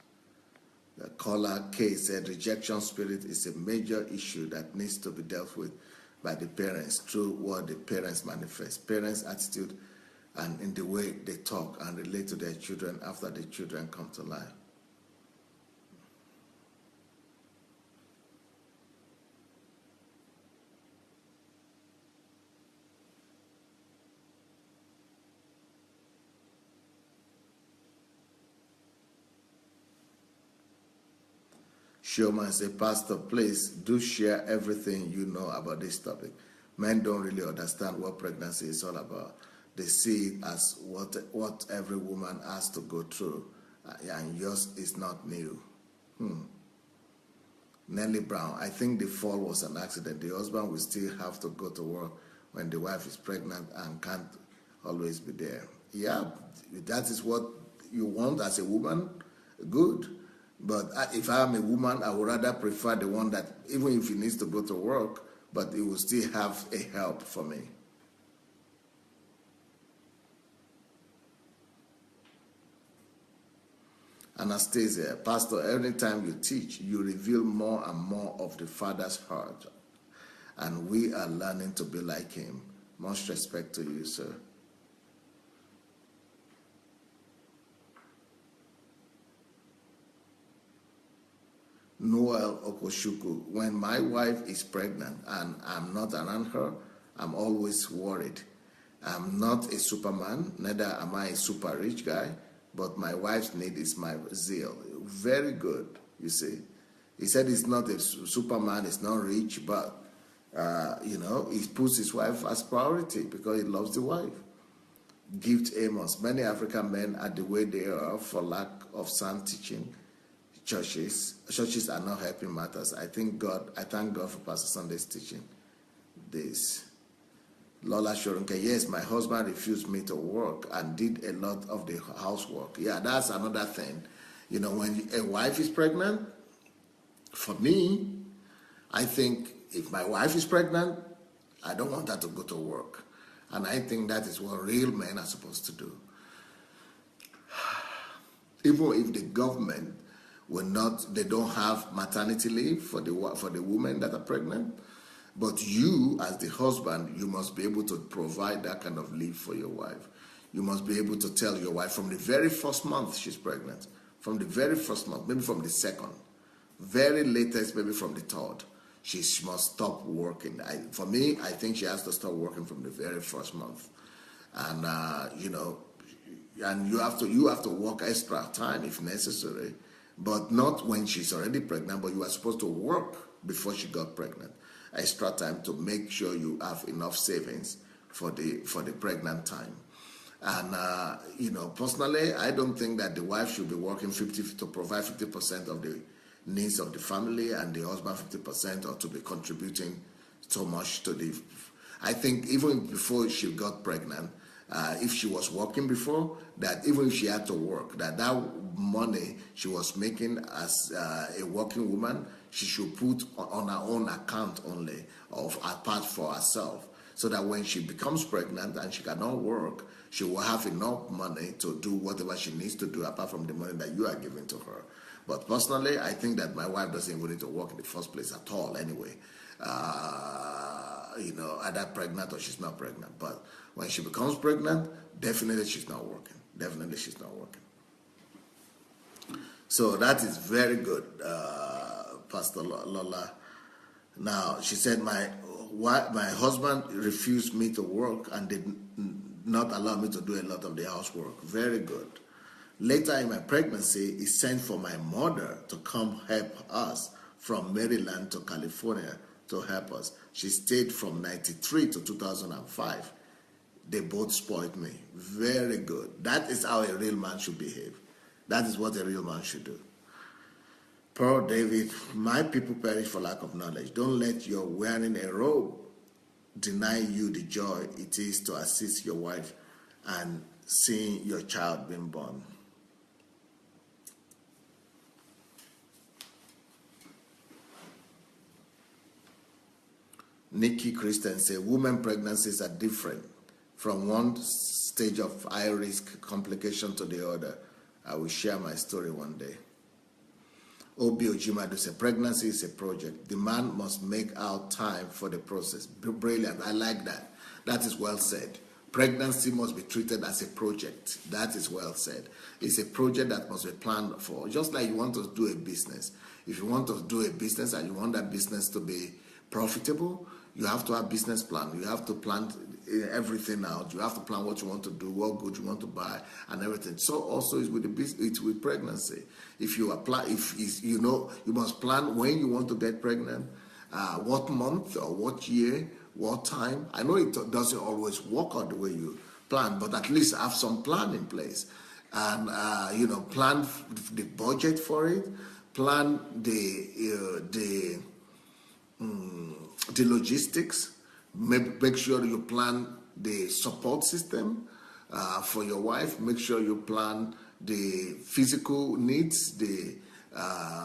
The caller K said, rejection spirit is a major issue that needs to be dealt with by the parents through what the parents manifest. Parents' attitude and in the way they talk and relate to their children after the children come to life. Showman said, Pastor, please do share everything you know about this topic. Men don't really understand what pregnancy is all about. They see it as what every woman has to go through, and yours is not new. Nellie Brown, I think the fall was an accident. The husband will still have to go to work when the wife is pregnant and can't always be there. Yeah, that is what you want as a woman, good. But if I'm a woman, I would rather prefer the one that, even if he needs to go to work, but he will still have a help for me. Anastasia, Pastor, every time you teach, you reveal more and more of the Father's heart, and we are learning to be like him. Much respect to you, sir. Noel Okoshuku, when my wife is pregnant and I'm not around her, I'm always worried. I'm not a superman, neither am I a super rich guy, but my wife's need is my zeal. Very good, you see. He said he's not a superman, he's not rich, but, he puts his wife as priority because he loves the wife. Gift Amos, many African men are the way they are for lack of sound teaching. Churches are not helping matters. I thank God for Pastor Sunday's teaching this. Lola Shorunke, yes, my husband refused me to work and did a lot of the housework. Yeah, that's another thing. When a wife is pregnant, for me, I think if my wife is pregnant, I don't want her to go to work. And I think that is what real men are supposed to do. Even if the government they don't have maternity leave for the women that are pregnant, but you as the husband, you must be able to provide that kind of leave for your wife. You must be able to tell your wife from the very first month she's pregnant, from the very first month, maybe from the second, very latest, maybe from the third, she must stop working. For me, I think she has to stop working from the very first month. And, and you have to work extra time if necessary, but not when she's already pregnant, but you are supposed to work before she got pregnant. Extra time to make sure you have enough savings for the pregnant time. And, personally, I don't think that the wife should be working to provide 50% of the needs of the family and the husband 50%, or to be contributing so much to the... I think even before she got pregnant, if she was working before, that even if she had to work, that money she was making as a working woman, she should put on her own account only, apart for herself, so that when she becomes pregnant and she cannot work, she will have enough money to do whatever she needs to do apart from the money that you are giving to her. But personally, I think that my wife doesn't even need to work in the first place at all anyway. Either pregnant or she's not pregnant. But when she becomes pregnant, definitely she's not working. Definitely she's not working. So that is very good, Pastor Lola. Now, she said, my husband refused me to work and did not allow me to do a lot of the housework. Very good. Later in my pregnancy, he sent for my mother to come help us from Maryland to California to help us. She stayed from 93 to 2005. They both spoiled me. Very good. That is how a real man should behave. That is what a real man should do. Pearl David, my people perish for lack of knowledge. Don't let your wearing a robe deny you the joy it is to assist your wife and seeing your child being born. Nikki Christian say women pregnancies are different from one stage of high risk complication to the other. I will share my story one day. Obi Ojimadu said pregnancy is a project. The man must make out time for the process. Brilliant. I like that. That is well said. Pregnancy must be treated as a project. That is well said. It's a project that must be planned for. Just like you want to do a business. If you want to do a business and you want that business to be profitable, you have to have business plan. You have to plan everything out. You have to plan what you want to do, what goods you want to buy, and everything. So also is with the business. It's with pregnancy. If you apply, you know, you must plan when you want to get pregnant, what month or what year, what time. I know it doesn't always work out the way you plan, but at least have some plan in place, and you know, plan the budget for it, plan the logistics. Make sure you plan the support system for your wife. Make sure you plan the physical needs, the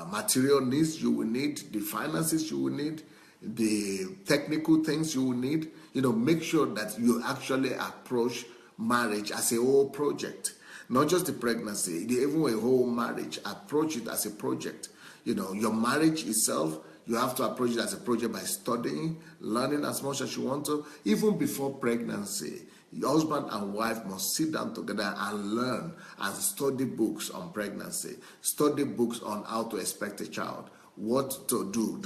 material needs you will need, the finances you will need, the technical things you will need. You know, make sure that you actually approach marriage as a whole project, not just the pregnancy, even a whole marriage. Approach it as a project. You know, your marriage itself, you have to approach it as a project by studying, learning as much as you want to. Even before pregnancy, your husband and wife must sit down together and learn and study books on pregnancy, study books on how to expect a child, what to do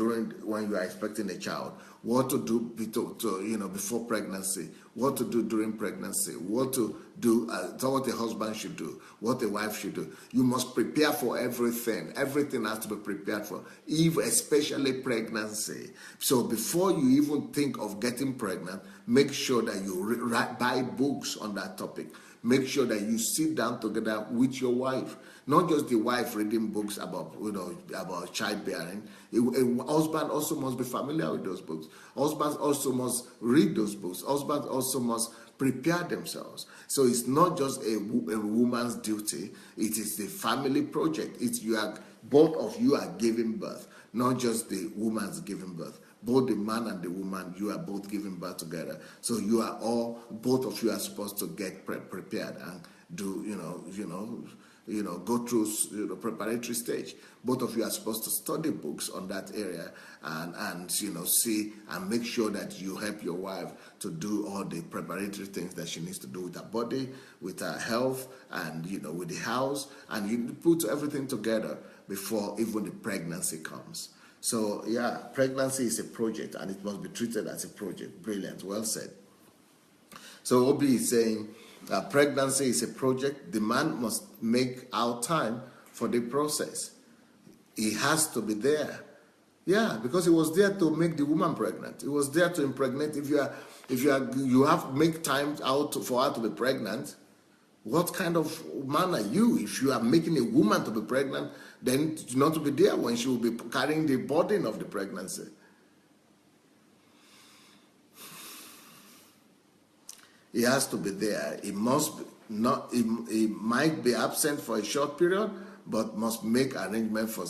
when you are expecting a child, what to do before pregnancy, what to do during pregnancy, what to do, what a husband should do, what a wife should do. You must prepare for everything. Everything has to be prepared for, especially pregnancy. So before you even think of getting pregnant, make sure that you buy books on that topic. Make sure that you sit down together with your wife. Not just the wife reading books about childbearing. A husband also must be familiar with those books. Husbands also must read those books. Husbands also must prepare themselves. So it's not just a woman's duty. It is the family project. Both of you are giving birth, not just the woman's giving birth. Both the man and the woman, you are both giving birth together. So both of you are supposed to get prepared and do, go through the preparatory stage. Both of you are supposed to study books on that area and see and make sure that you help your wife to do all the preparatory things that she needs to do with her body, with her health, and with the house, and you put everything together before even the pregnancy comes. So yeah, pregnancy is a project and it must be treated as a project. Brilliant, well said. So Obi is saying pregnancy is a project. The man must make out time for the process. He has to be there. Yeah, because he was there to make the woman pregnant. He was there to impregnate. If you have to make time out for her to be pregnant, what kind of man are you? If you are making a woman to be pregnant, then not to be there when she will be carrying the burden of the pregnancy. He has to be there. He must be not. He might be absent for a short period, but must make arrangement for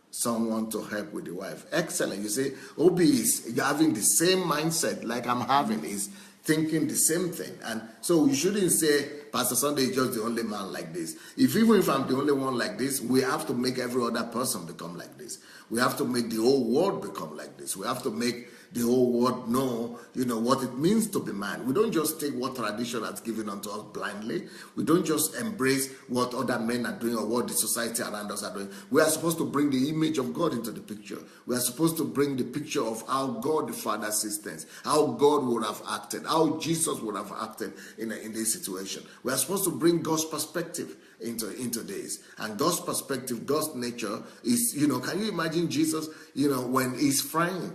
someone to help with the wife. Excellent. You see, Obi is having the same mindset like I'm having. Is thinking the same thing. And so you shouldn't say Pastor Sunday is just the only man like this. Even if I'm the only one like this, we have to make every other person become like this. We have to make the whole world become like this. We have to make the whole world know, what it means to be man. We don't just take what tradition has given unto us blindly. We don't just embrace what other men are doing or what the society around us are doing. We are supposed to bring the image of God into the picture. We are supposed to bring the picture of how God the Father sees things, how God would have acted, how Jesus would have acted in this situation. We are supposed to bring God's perspective into this. And God's perspective, God's nature is, can you imagine Jesus, when his friend,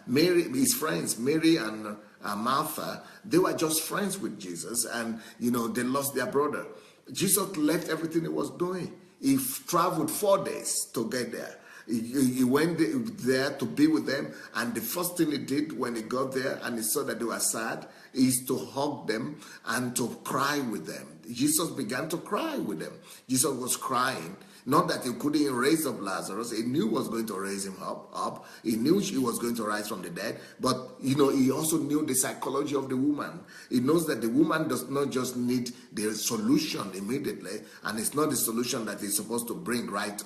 Mary and Martha, they were just friends with Jesus, and, they lost their brother. Jesus left everything he was doing. He traveled 4 days to get there. He went there to be with them, and the first thing he did when he got there and he saw that they were sad is to hug them and to cry with them. Jesus began to cry with them. Jesus was crying Not that he couldn't raise up Lazarus. He knew he was going to raise him up. He knew she was going to rise from the dead. But, he also knew the psychology of the woman. He knows that the woman does not just need the solution immediately. And it's not the solution that he's supposed to bring right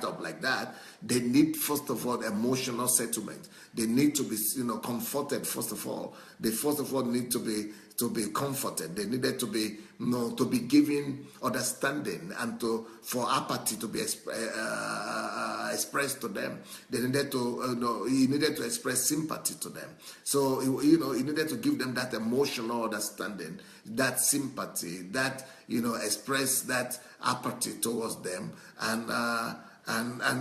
up like that. They need, first of all, emotional settlement. They need to be, comforted, first of all. They, first of all, need to be comforted. They needed to be given understanding and for apathy to be expressed to them. They needed to he needed to express sympathy to them. So he needed to give them that emotional understanding, that sympathy, that express that apathy towards them, and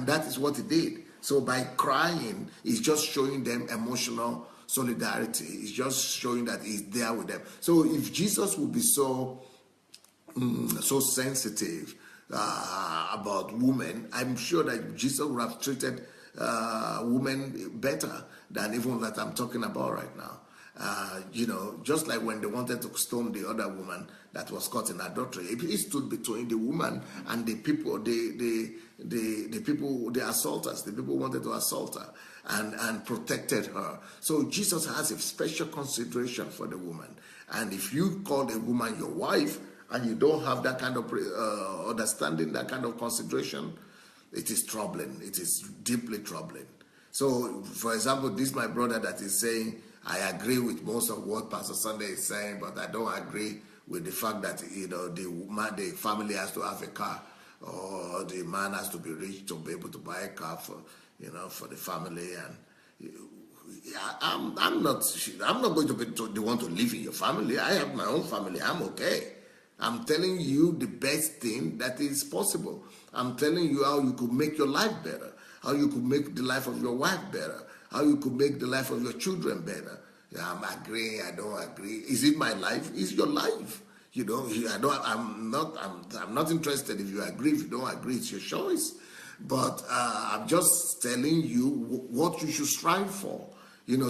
that is what he did. So by crying, he's just showing them emotional solidarity. It's just showing that he's there with them. So if Jesus would be so sensitive about women, I'm sure that Jesus would have treated women better than even that I'm talking about right now. Just like when they wanted to stone the other woman that was caught in adultery, he stood between the woman and the people, the people, the assaulters, the people who wanted to assault her, and protected her. So Jesus has a special consideration for the woman. And if you call a woman your wife and you don't have that kind of understanding, that kind of consideration, it is troubling. It is deeply troubling. So, for example, this my brother that is saying, I agree with most of what Pastor Sunday is saying, but I don't agree with the fact that the family has to have a car, or the man has to be rich to be able to buy a car for the family. And I'm not going to be the one to live in your family. I have my own family. I'm okay. I'm telling you the best thing that is possible. I'm telling you how you could make your life better, how you could make the life of your wife better, how you could make the life of your children better. I'm agreeing, I don't agree. Is it my life? It's your life. I'm not interested if you agree. If you don't agree, it's your choice. But I'm just telling you what you should strive for.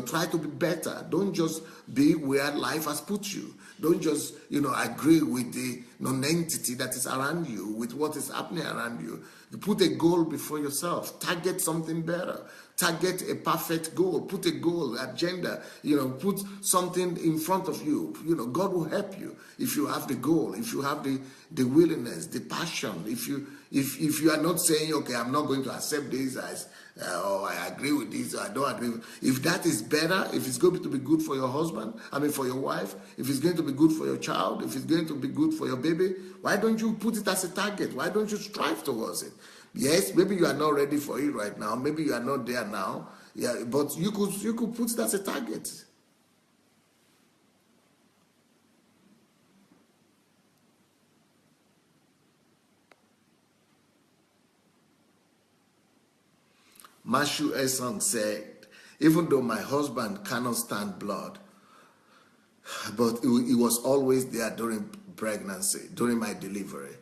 Try to be better. Don't just be where life has put you. Don't just, agree with the non-entity that is around you, with what is happening around you. You put a goal before yourself. Target something better. Target a perfect goal. Put a goal, agenda. Put something in front of you. God will help you if you have the goal, if you have the willingness, the passion. If you are not saying, okay, I'm not going to accept this as I agree with this, I don't agree. If that is better, if it's going to be good for your husband, for your wife, if it's going to be good for your child, if it's going to be good for your baby, why don't you put it as a target? Why don't you strive towards it? Yes, maybe you are not ready for it right now. Maybe you are not there now. Yeah, but you could put it as a target. Mashu Esong said, even though my husband cannot stand blood, but he was always there during pregnancy, during my delivery.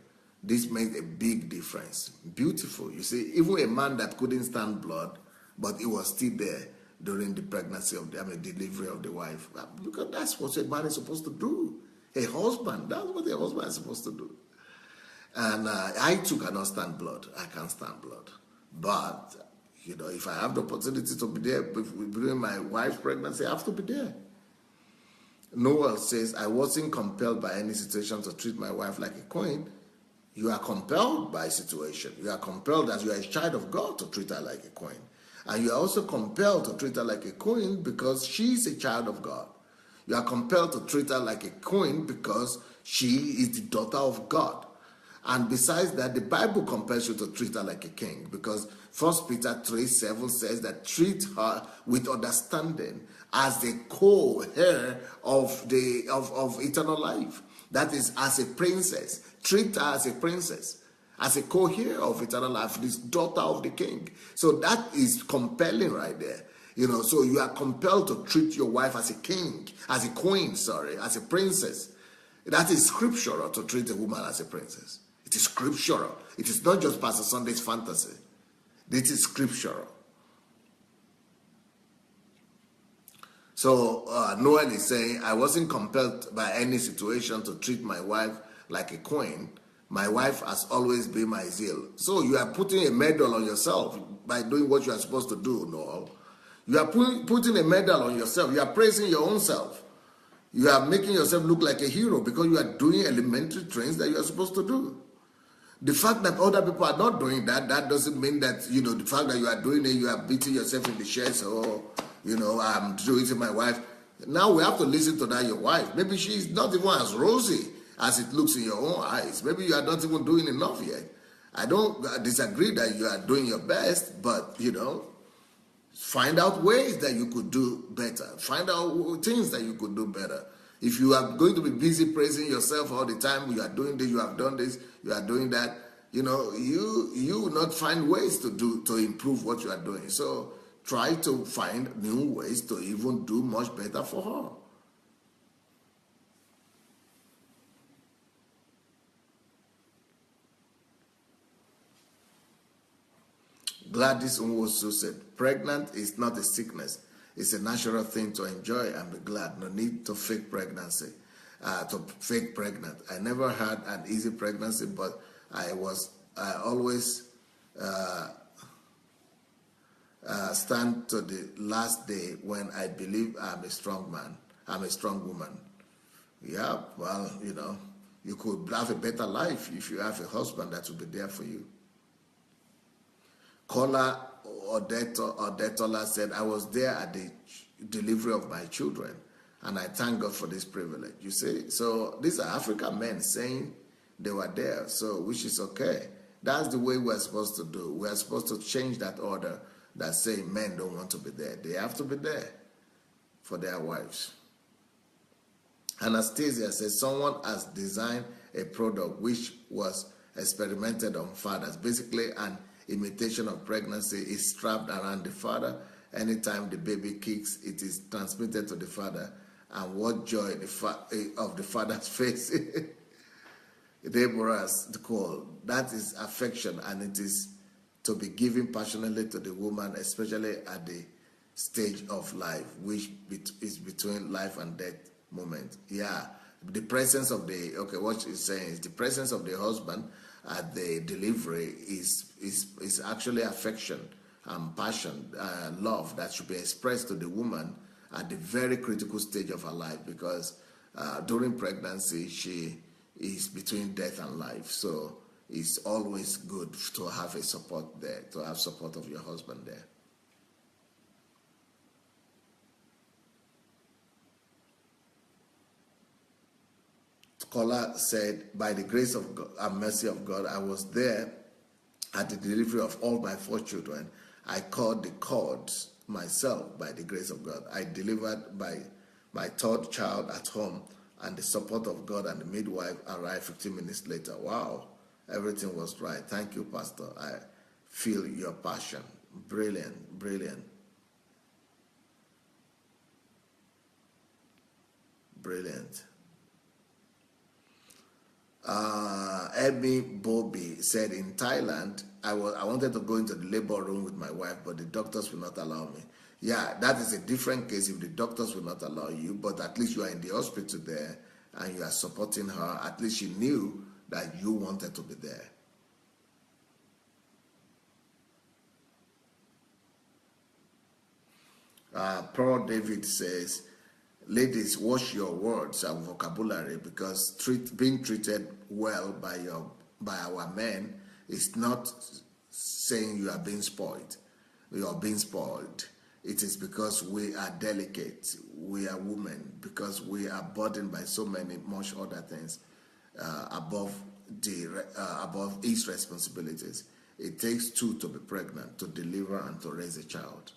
This made a big difference. Beautiful. You see, even a man that couldn't stand blood, but he was still there during the pregnancy of delivery of the wife. Look at that's what a man is supposed to do. A husband, that's what a husband is supposed to do. And I too cannot stand blood. I can't stand blood. But if I have the opportunity to be there during my wife's pregnancy, I have to be there. Noel says, I wasn't compelled by any situation to treat my wife like a queen. You are compelled by situation. You are compelled as you are a child of God to treat her like a queen. And you are also compelled to treat her like a queen because she is a child of God. You are compelled to treat her like a queen because she is the daughter of God. And besides that, the Bible compels you to treat her like a king, because 1 Peter 3:7 says that treat her with understanding as the co-heir of eternal life. That is, as a princess. Treat her as a princess, as a co-heir of eternal life, this daughter of the king. So that is compelling right there. So you are compelled to treat your wife as a king, as a queen, as a princess. That is scriptural, to treat a woman as a princess. It is scriptural. It is not just Pastor Sunday's fantasy. This is scriptural. So Noel is saying, I wasn't compelled by any situation to treat my wife like a queen My wife has always been my zeal. So you are putting a medal on yourself by doing what you are supposed to do, no? You are putting a medal on yourself. You are praising your own self. You are making yourself look like a hero because you are doing elementary things that you are supposed to do. The fact that other people are not doing that, that doesn't mean that, the fact that you are doing it, you are beating yourself in the chest, or, I'm doing it to my wife. Now we have to listen to that, your wife. Maybe she's not even as rosy as it looks in your own eyes. Maybe you are not even doing enough yet. I don't disagree that you are doing your best, but, find out ways that you could do better. Find out things that you could do better. If you are going to be busy praising yourself all the time, you are doing this, you have done this, you are doing that, you will not find ways to improve what you are doing. So try to find new ways to even do much better for her. Gladys Nwosu said, pregnant is not a sickness. It's a natural thing to enjoy and be glad. No need to fake pregnancy, to fake pregnant. I never had an easy pregnancy, but I always stand to the last day when I believe I'm a strong man. I'm a strong woman. Yeah, well, you could have a better life if you have a husband that will be there for you. Kola Odetola said, I was there at the delivery of my children, and I thank God for this privilege. You see, so these are African men saying they were there, so which is okay. That's the way we're supposed to do. We're supposed to change that order that say men don't want to be there. They have to be there for their wives. Anastasia says, someone has designed a product which was experimented on fathers. Basically, an imitation of pregnancy is strapped around the father. Anytime the baby kicks, it is transmitted to the father. And what joy of the father's face. Deborah's call. That is affection, and it is to be given passionately to the woman, especially at the stage of life, which is between life and death moment. Yeah, the presence of what she's saying is the presence of the husband at the delivery is actually affection and passion, love that should be expressed to the woman at the very critical stage of her life, because during pregnancy she is between death and life. So it's always good to have a support there, to have support of your husband there. Kola said, by the grace of God and mercy of God, I was there at the delivery of all my 4 children. I caught the cords myself by the grace of God. I delivered by my 3rd child at home, and the support of God and the midwife arrived 15 minutes later. Wow, everything was right. Thank you, Pastor. I feel your passion. Brilliant, brilliant. Brilliant. Emmy Bobby said, in Thailand, I wanted to go into the labor room with my wife, but the doctors will not allow me. Yeah, that is a different case if the doctors will not allow you, but at least you are in the hospital there and you are supporting her. At least she knew that you wanted to be there. Pearl David says, ladies, watch your words and vocabulary, because being treated well by our men is not saying you are being spoiled. You are being spoiled. It is because we are delicate, we are women, because we are burdened by so much other things above each responsibilities. It takes 2 to be pregnant, to deliver and to raise a child.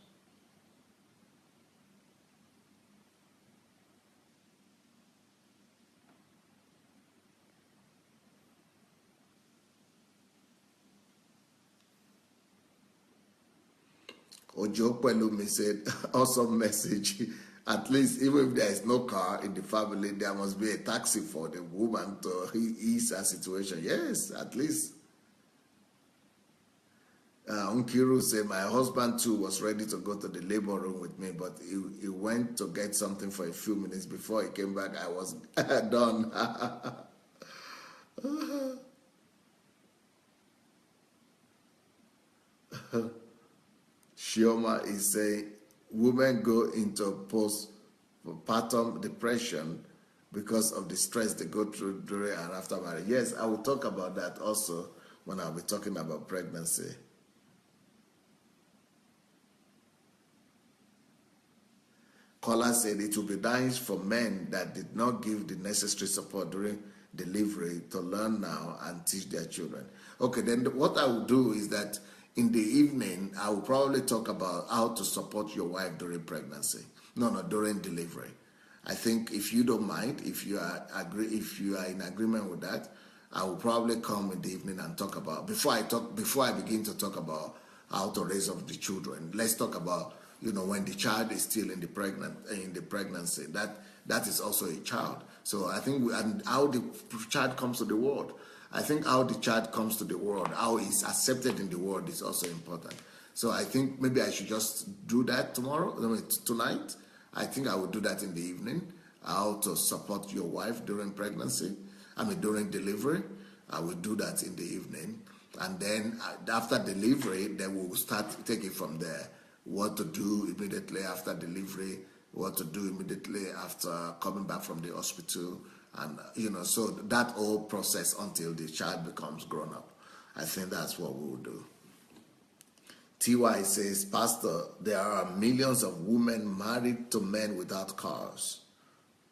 Ojo Pelumi said, awesome message. At least, even if there is no car in the family, there must be a taxi for the woman to ease her situation. Yes, at least. Unkiru said, my husband too was ready to go to the labor room with me, but he went to get something for a few minutes. Before he came back, I was done. Shioma is saying women go into postpartum depression because of the stress they go through during and after marriage. Yes, I will talk about that also when I'll be talking about pregnancy. Caller said it will be nice for men that did not give the necessary support during delivery to learn now and teach their children. Okay, then what I will do is that in the evening, I will probably talk about how to support your wife during pregnancy. No, during delivery. I think if you don't mind, if you are in agreement with that, I will probably come in the evening and talk about before I begin to talk about how to raise up the children. Let's talk about when the child is still in the pregnancy. That is also a child. So I think and how the child comes to the world. I think how the child comes to the world, how it's accepted in the world is also important. So I think maybe I should just do that tonight. I think I will do that in the evening. How to support your wife during pregnancy. During delivery. I will do that in the evening. And then after delivery, then we will start taking from there. What to do immediately after delivery, what to do immediately after coming back from the hospital. And, so that whole process until the child becomes grown up. I think that's what we will do. TY says, Pastor, there are millions of women married to men without cars.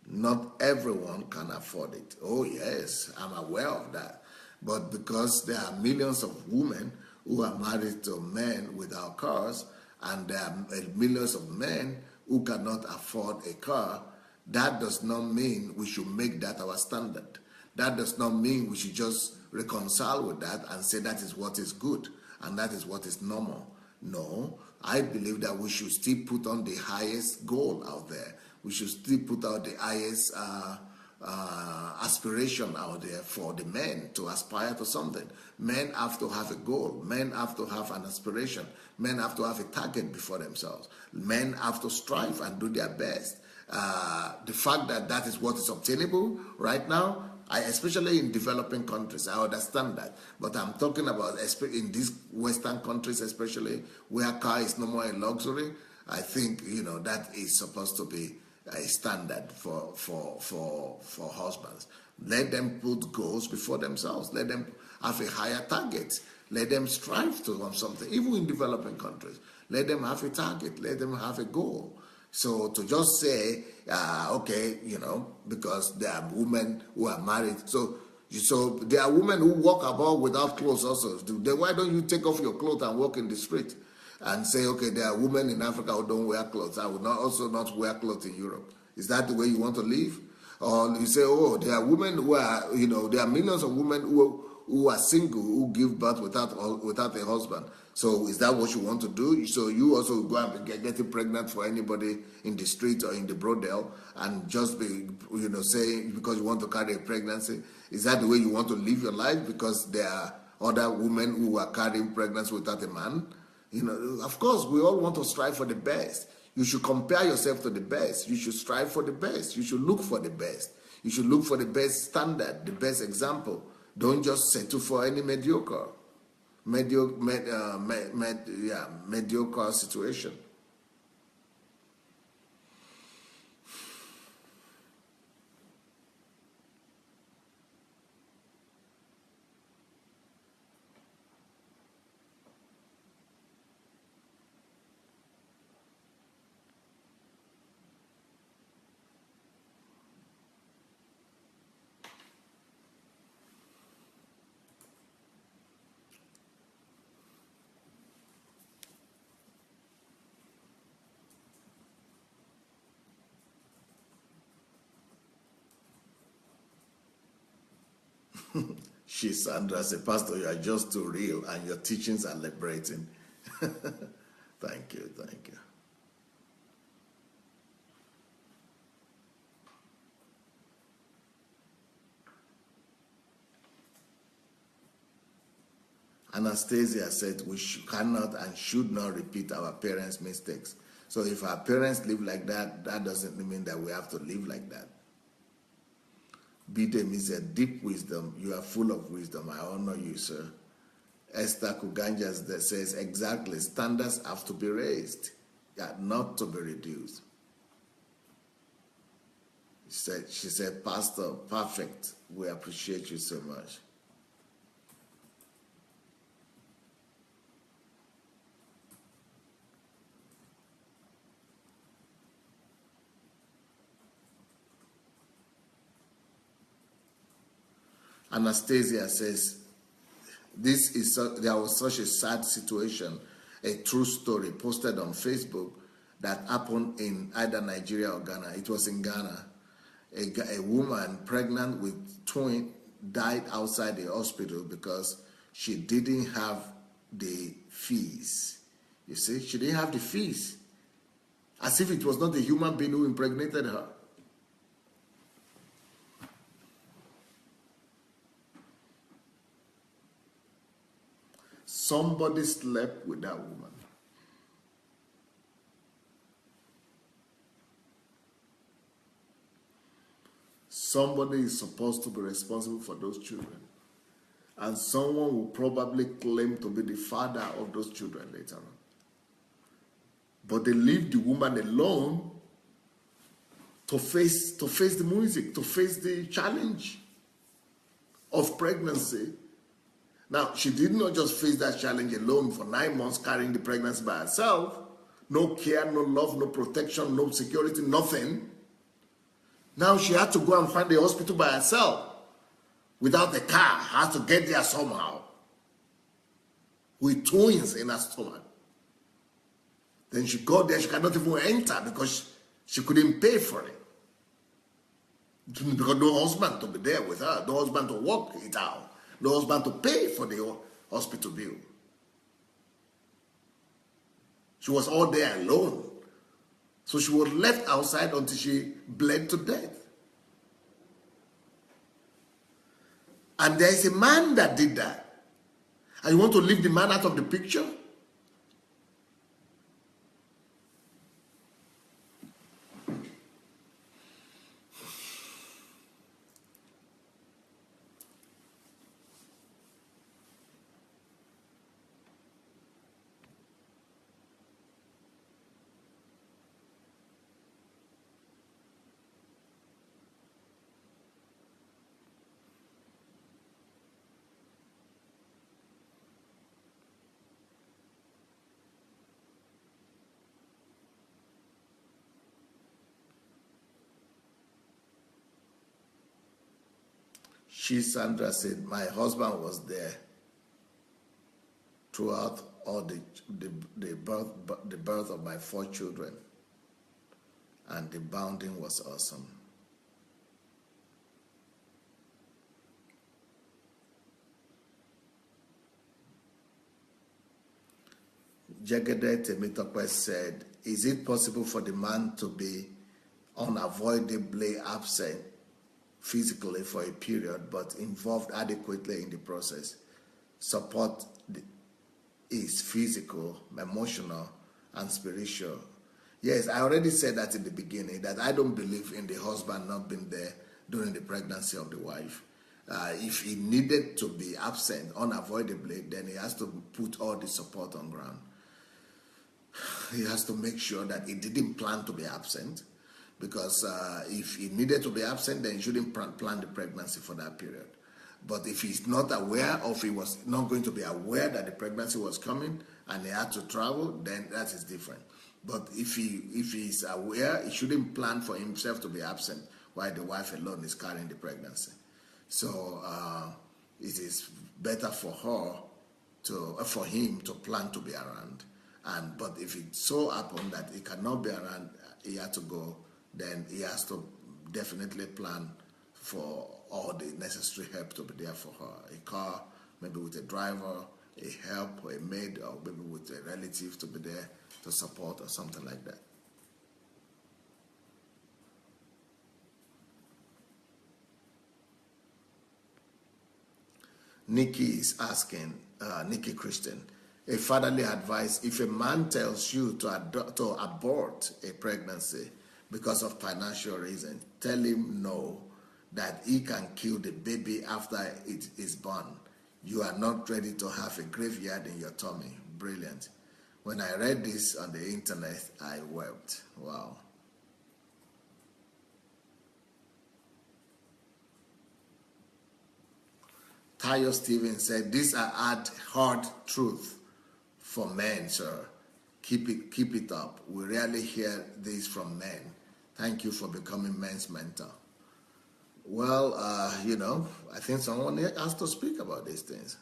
Not everyone can afford it. Oh, yes, I'm aware of that. But because there are millions of women who are married to men without cars, and there are millions of men who cannot afford a car, that does not mean we should make that our standard. That does not mean we should just reconcile with that and say that is what is good and that is what is normal. No, I believe that we should still put on the highest goal out there. We should still put out the highest aspiration out there for the men to aspire to something. Men have to have a goal. Men have to have an aspiration. Men have to have a target before themselves. Men have to strive and do their best. The fact that that is what is obtainable right now, especially in developing countries, I understand that. But I'm talking about in these Western countries, especially where car is no more a luxury. I think that is supposed to be a standard for husbands. Let them put goals before themselves. Let them have a higher target. Let them strive to want something. Even in developing countries, let them have a target. Let them have a goal. So to just say, okay, because there are women who are married. So there are women who walk about without clothes also. Why don't you take off your clothes and walk in the street? And say, okay, there are women in Africa who don't wear clothes. I would also not wear clothes in Europe. Is that the way you want to live? Or you say, oh, there are women who are, there are millions of women who are single, who give birth without a husband. So is that what you want to do? So you also go and getting pregnant for anybody in the street or in the brothel and just be, saying because you want to carry a pregnancy? Is that the way you want to live your life? Because there are other women who are carrying pregnancy without a man? Of course, we all want to strive for the best. You should compare yourself to the best. You should strive for the best. You should look for the best. You should look for the best standard, the best example. Don't just settle for any mediocre situation. Sandra said, Pastor, you are just too real and your teachings are liberating. Thank you. Anastasia said, we cannot and should not repeat our parents' mistakes. So if our parents live like that, that doesn't mean that we have to live like that. Bidemi said, deep wisdom. You are full of wisdom. I honor you, sir. Esther Kuganjas that says, exactly, standards have to be raised, not to be reduced. She said, Pastor, perfect. We appreciate you so much. Anastasia says, there was such a sad situation, a true story posted on Facebook that happened in either Nigeria or Ghana. It was in Ghana. A woman pregnant with twin died outside the hospital because she didn't have the fees. You see, she didn't have the fees. As if it was not the human being who impregnated her. Somebody slept with that woman. Somebody is supposed to be responsible for those children. And someone will probably claim to be the father of those children later on. But they leave the woman alone to face the music, to face the challenge of pregnancy. Now, she did not just face that challenge alone for 9 months, carrying the pregnancy by herself. No care, no love, no protection, no security, nothing. Now she had to go and find the hospital by herself without a car, had to get there somehow with twins in her stomach. Then she got there, she cannot even enter because she couldn't pay for it. Because no husband to be there with her, no husband to work it out, no husband to pay for the hospital bill. She was all there alone. So she was left outside until she bled to death. And there is a man that did that. And you want to leave the man out of the picture? Sandra said, my husband was there throughout all the birth of my 4 children, and the bonding was awesome. Jegede Temitope said, is it possible for the man to be unavoidably absent physically for a period, but involved adequately in the process? Support is physical, emotional, and spiritual. Yes, I already said that in the beginning, that I don't believe in the husband not being there during the pregnancy of the wife. If he needed to be absent unavoidably, then he has to put all the support on ground. He has to make sure that he didn't plan to be absent, because if he needed to be absent, then he shouldn't plan the pregnancy for that period. But if he's not aware, or if he was not going to be aware that the pregnancy was coming and he had to travel, then that is different. But if he's aware, he shouldn't plan for himself to be absent while the wife alone is carrying the pregnancy. So it is better for him to plan to be around. But if it so happened that he cannot be around, he had to go, then he has to definitely plan for all the necessary help to be there for her. A car, maybe with a driver, a help, or a maid, or maybe with a relative to be there to support, or something like that. Nikki is asking, Nikki Christian, a fatherly advice: if a man tells you to abort a pregnancy because of financial reasons, tell him no, that he can kill the baby after it is born. You are not ready to have a graveyard in your tummy. Brilliant. When I read this on the internet, I wept. Wow. Tayo Stevens said, these are hard truth for men, sir. Keep it up. We rarely hear this from men. Thank you for becoming men's mentor. Well, I think someone has to speak about these things.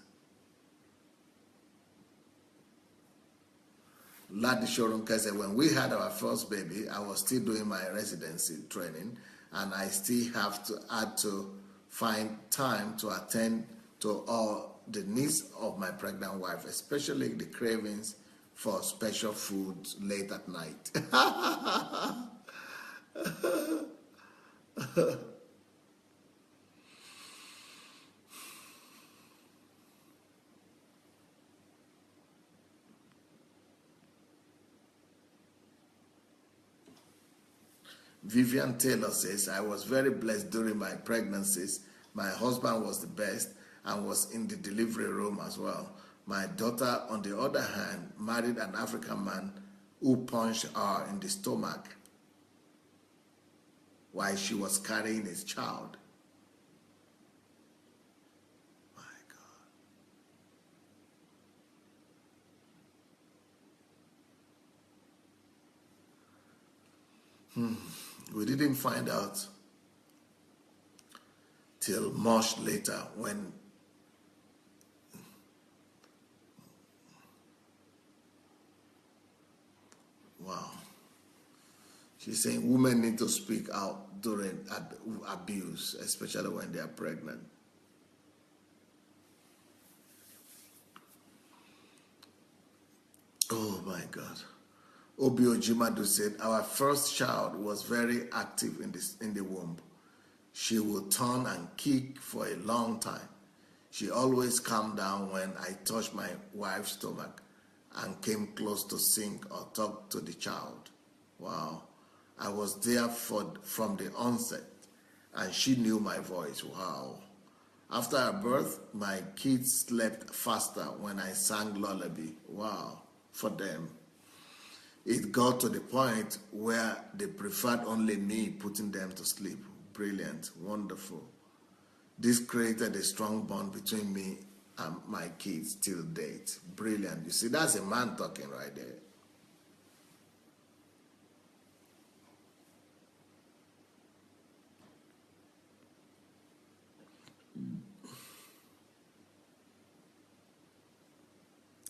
Ladi Shorunka said, when we had our first baby, I was still doing my residency training, and I still had to find time to attend to all the needs of my pregnant wife, especially the cravings for special foods late at night. Vivian Taylor says, I was very blessed during my pregnancies. My husband was the best and was in the delivery room as well. My daughter, on the other hand, married an African man who punched her in the stomach while she was carrying his child. My God. We didn't find out till much later when wow. She's saying women need to speak out during abuse, especially when they are pregnant. Oh my God. Obio Jimadu said, our first child was very active in the womb. She would turn and kick for a long time. She always calmed down when I touched my wife's stomach and came close to sing or talk to the child. Wow. I was there from the onset, and she knew my voice. Wow. After her birth, my kids slept faster when I sang lullaby. Wow. For them. It got to the point where they preferred only me putting them to sleep. Brilliant, wonderful. This created a strong bond between me and my kids till date. Brilliant. You see, that's a man talking right there.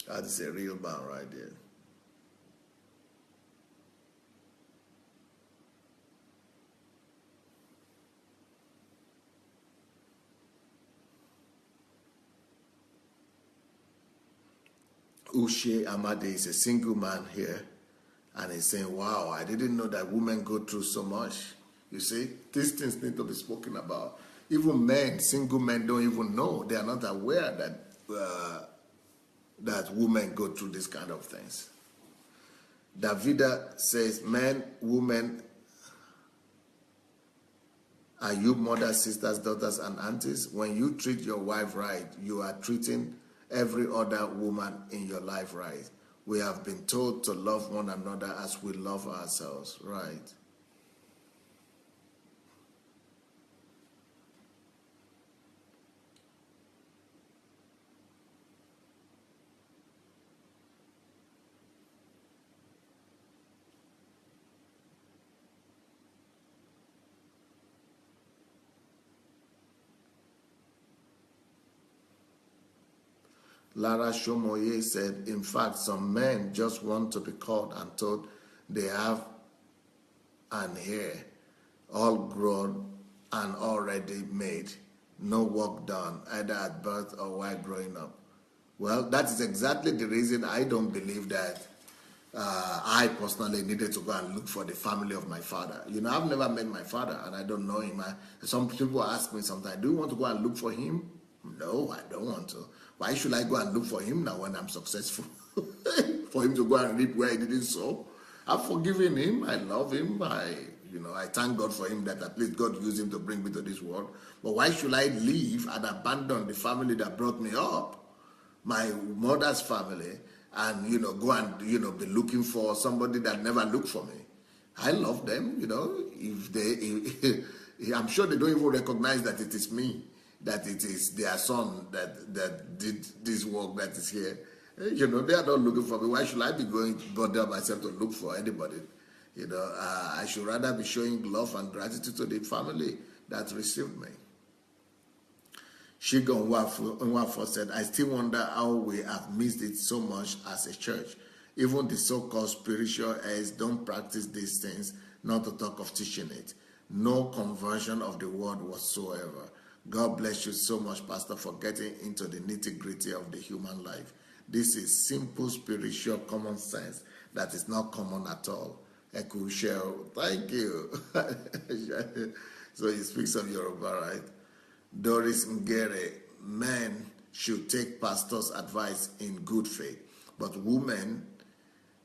That is a real man right there. Ushe Amade is a single man here, and he's saying, wow, I didn't know that women go through so much. You see, these things need to be spoken about. Even men, single men don't even know. They are not aware that women go through these kind of things. Davida says, men, women, are you mothers, sisters, daughters, and aunties? When you treat your wife right, you are treating every other woman in your life right. We have been told to love one another as we love ourselves, right? Lara Shomoye said, in fact, some men just want to be called and told they have an hair all grown and already made. No work done, either at birth or while growing up. Well, that is exactly the reason I don't believe that I personally needed to go and look for the family of my father. You know, I've never met my father and I don't know him. Some people ask me sometimes, do you want to go and look for him? No, I don't want to. Why should I go and look for him now when I'm successful? For him to go and reap where he didn't sow? I've forgiven him. I love him. I thank God for him that at least God used him to bring me to this world. But why should I leave and abandon the family that brought me up, my mother's family, and go and be looking for somebody that never looked for me? I love them. If I'm sure they don't even recognize that it is me, that it is their son that did this work that is here. They are not looking for me. Why should I be going to bother myself to look for anybody? I should rather be showing love and gratitude to the family that received me. Shigon Nwafo said, I still wonder how we have missed it so much as a church. Even the so-called spiritual heads don't practice these things, not to talk of teaching it. No conversion of the word whatsoever. God bless you so much, Pastor, for getting into the nitty-gritty of the human life. This is simple spiritual common sense that is not common at all. Ekushel, thank you. So he speaks of Yoruba, right? Doris Ngere, men should take pastors' advice in good faith, but women,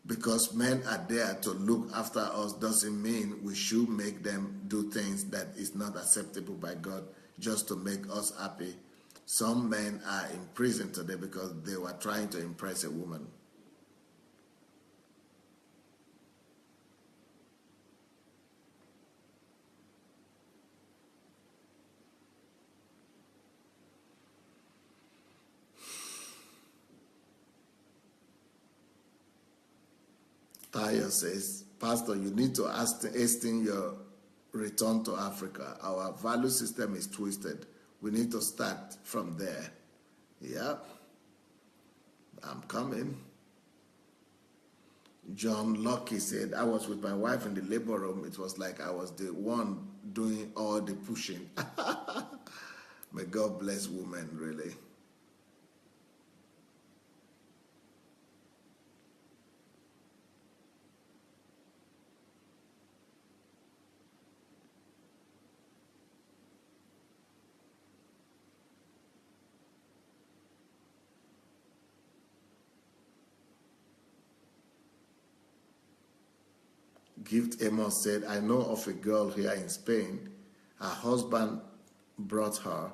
because men are there to look after us, doesn't mean we should make them do things that is not acceptable by God just to make us happy. Some men are in prison today because they were trying to impress a woman. Tayo says, Pastor, you need to hasten your return to Africa. Our value system is twisted. We need to start from there. Yeah, I'm coming. John Lucky said, I was with my wife in the labor room. It was like I was the one doing all the pushing. May God bless women, really. Gift Amos said, I know of a girl here in Spain. Her husband brought her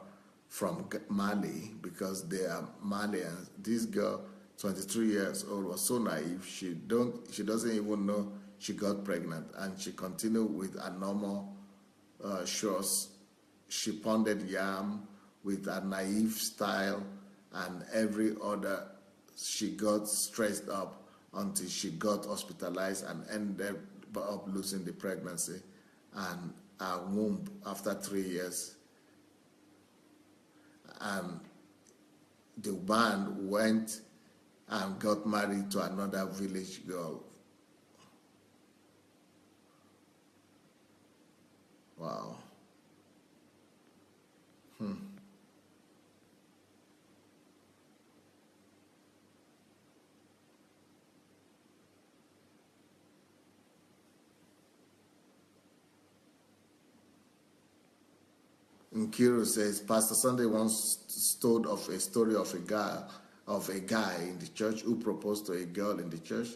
from Mali because they are Malians. This girl, 23 years old, was so naive. She doesn't even know she got pregnant, and she continued with a normal chores. She pounded yam with a naive style, and every other. She got stressed up until she got hospitalized and ended up losing the pregnancy and her womb after 3 years. And the man went and got married to another village girl. Wow. Nkiru says, Pastor Sunday once told of a story of a guy in the church who proposed to a girl in the church,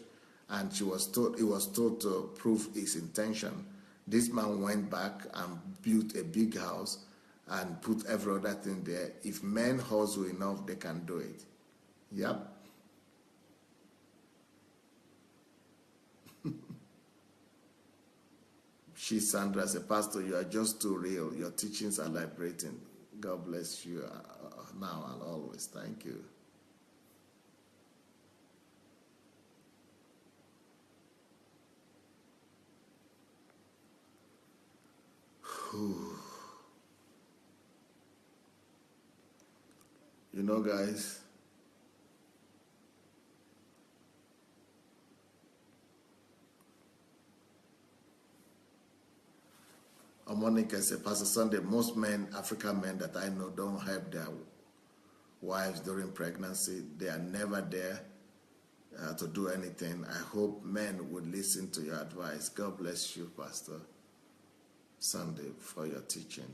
and he was told to prove his intention. This man went back and built a big house and put every other thing there. If men hustle enough, they can do it. Yep. Sandra said, Pastor, you are just too real. Your teachings are liberating. God bless you now and always. Thank you. You know, guys, Monica said, Pastor Sunday, most men, African men that I know, don't help their wives during pregnancy. They are never there to do anything. I hope men would listen to your advice. God bless you, Pastor Sunday, for your teaching.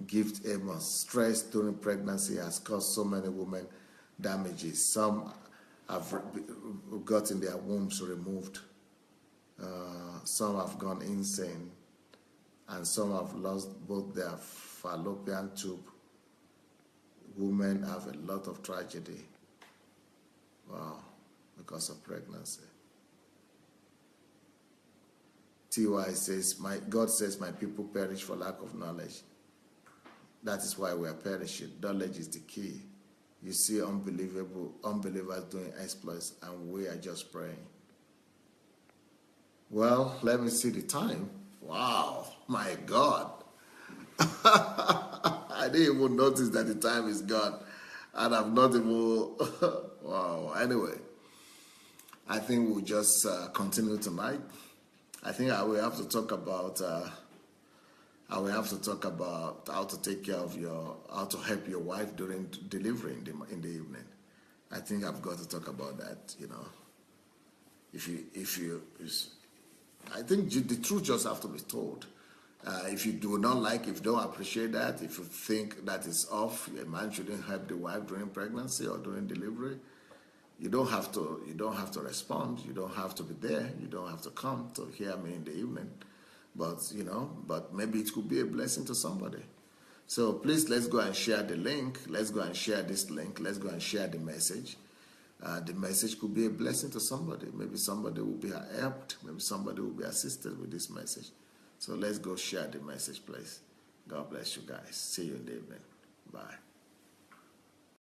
Gift Amos. Stress during pregnancy has caused so many women damages. Some have gotten their wombs removed. Some have gone insane. And some have lost both their fallopian tube. Women have a lot of tragedy. Wow, because of pregnancy. T.Y. says, God says, my people perish for lack of knowledge. That is why we are perishing. Knowledge is the key. You see unbelievers doing exploits, and we are just praying. Well, let me see the time. Wow, my God. I didn't even notice that the time is gone. And I've not even... Wow, anyway. I think we'll just continue tonight. I think I will have to talk about... how to take care of how to help your wife during delivery in the evening. I think I've got to talk about that, you know. I think the truth just have to be told. If you do not like, if you don't appreciate that, if you think that is off, a man shouldn't help the wife during pregnancy or during delivery, you don't have to respond. You don't have to be there. You don't have to come to hear me in the evening. But, you know, maybe it could be a blessing to somebody. So please, let's go and share the link. Let's go and share this link. Let's go and share the message. The message could be a blessing to somebody. Maybe somebody will be helped. Maybe somebody will be assisted with this message. So let's go share the message, please. God bless you guys. See you in the evening. Bye.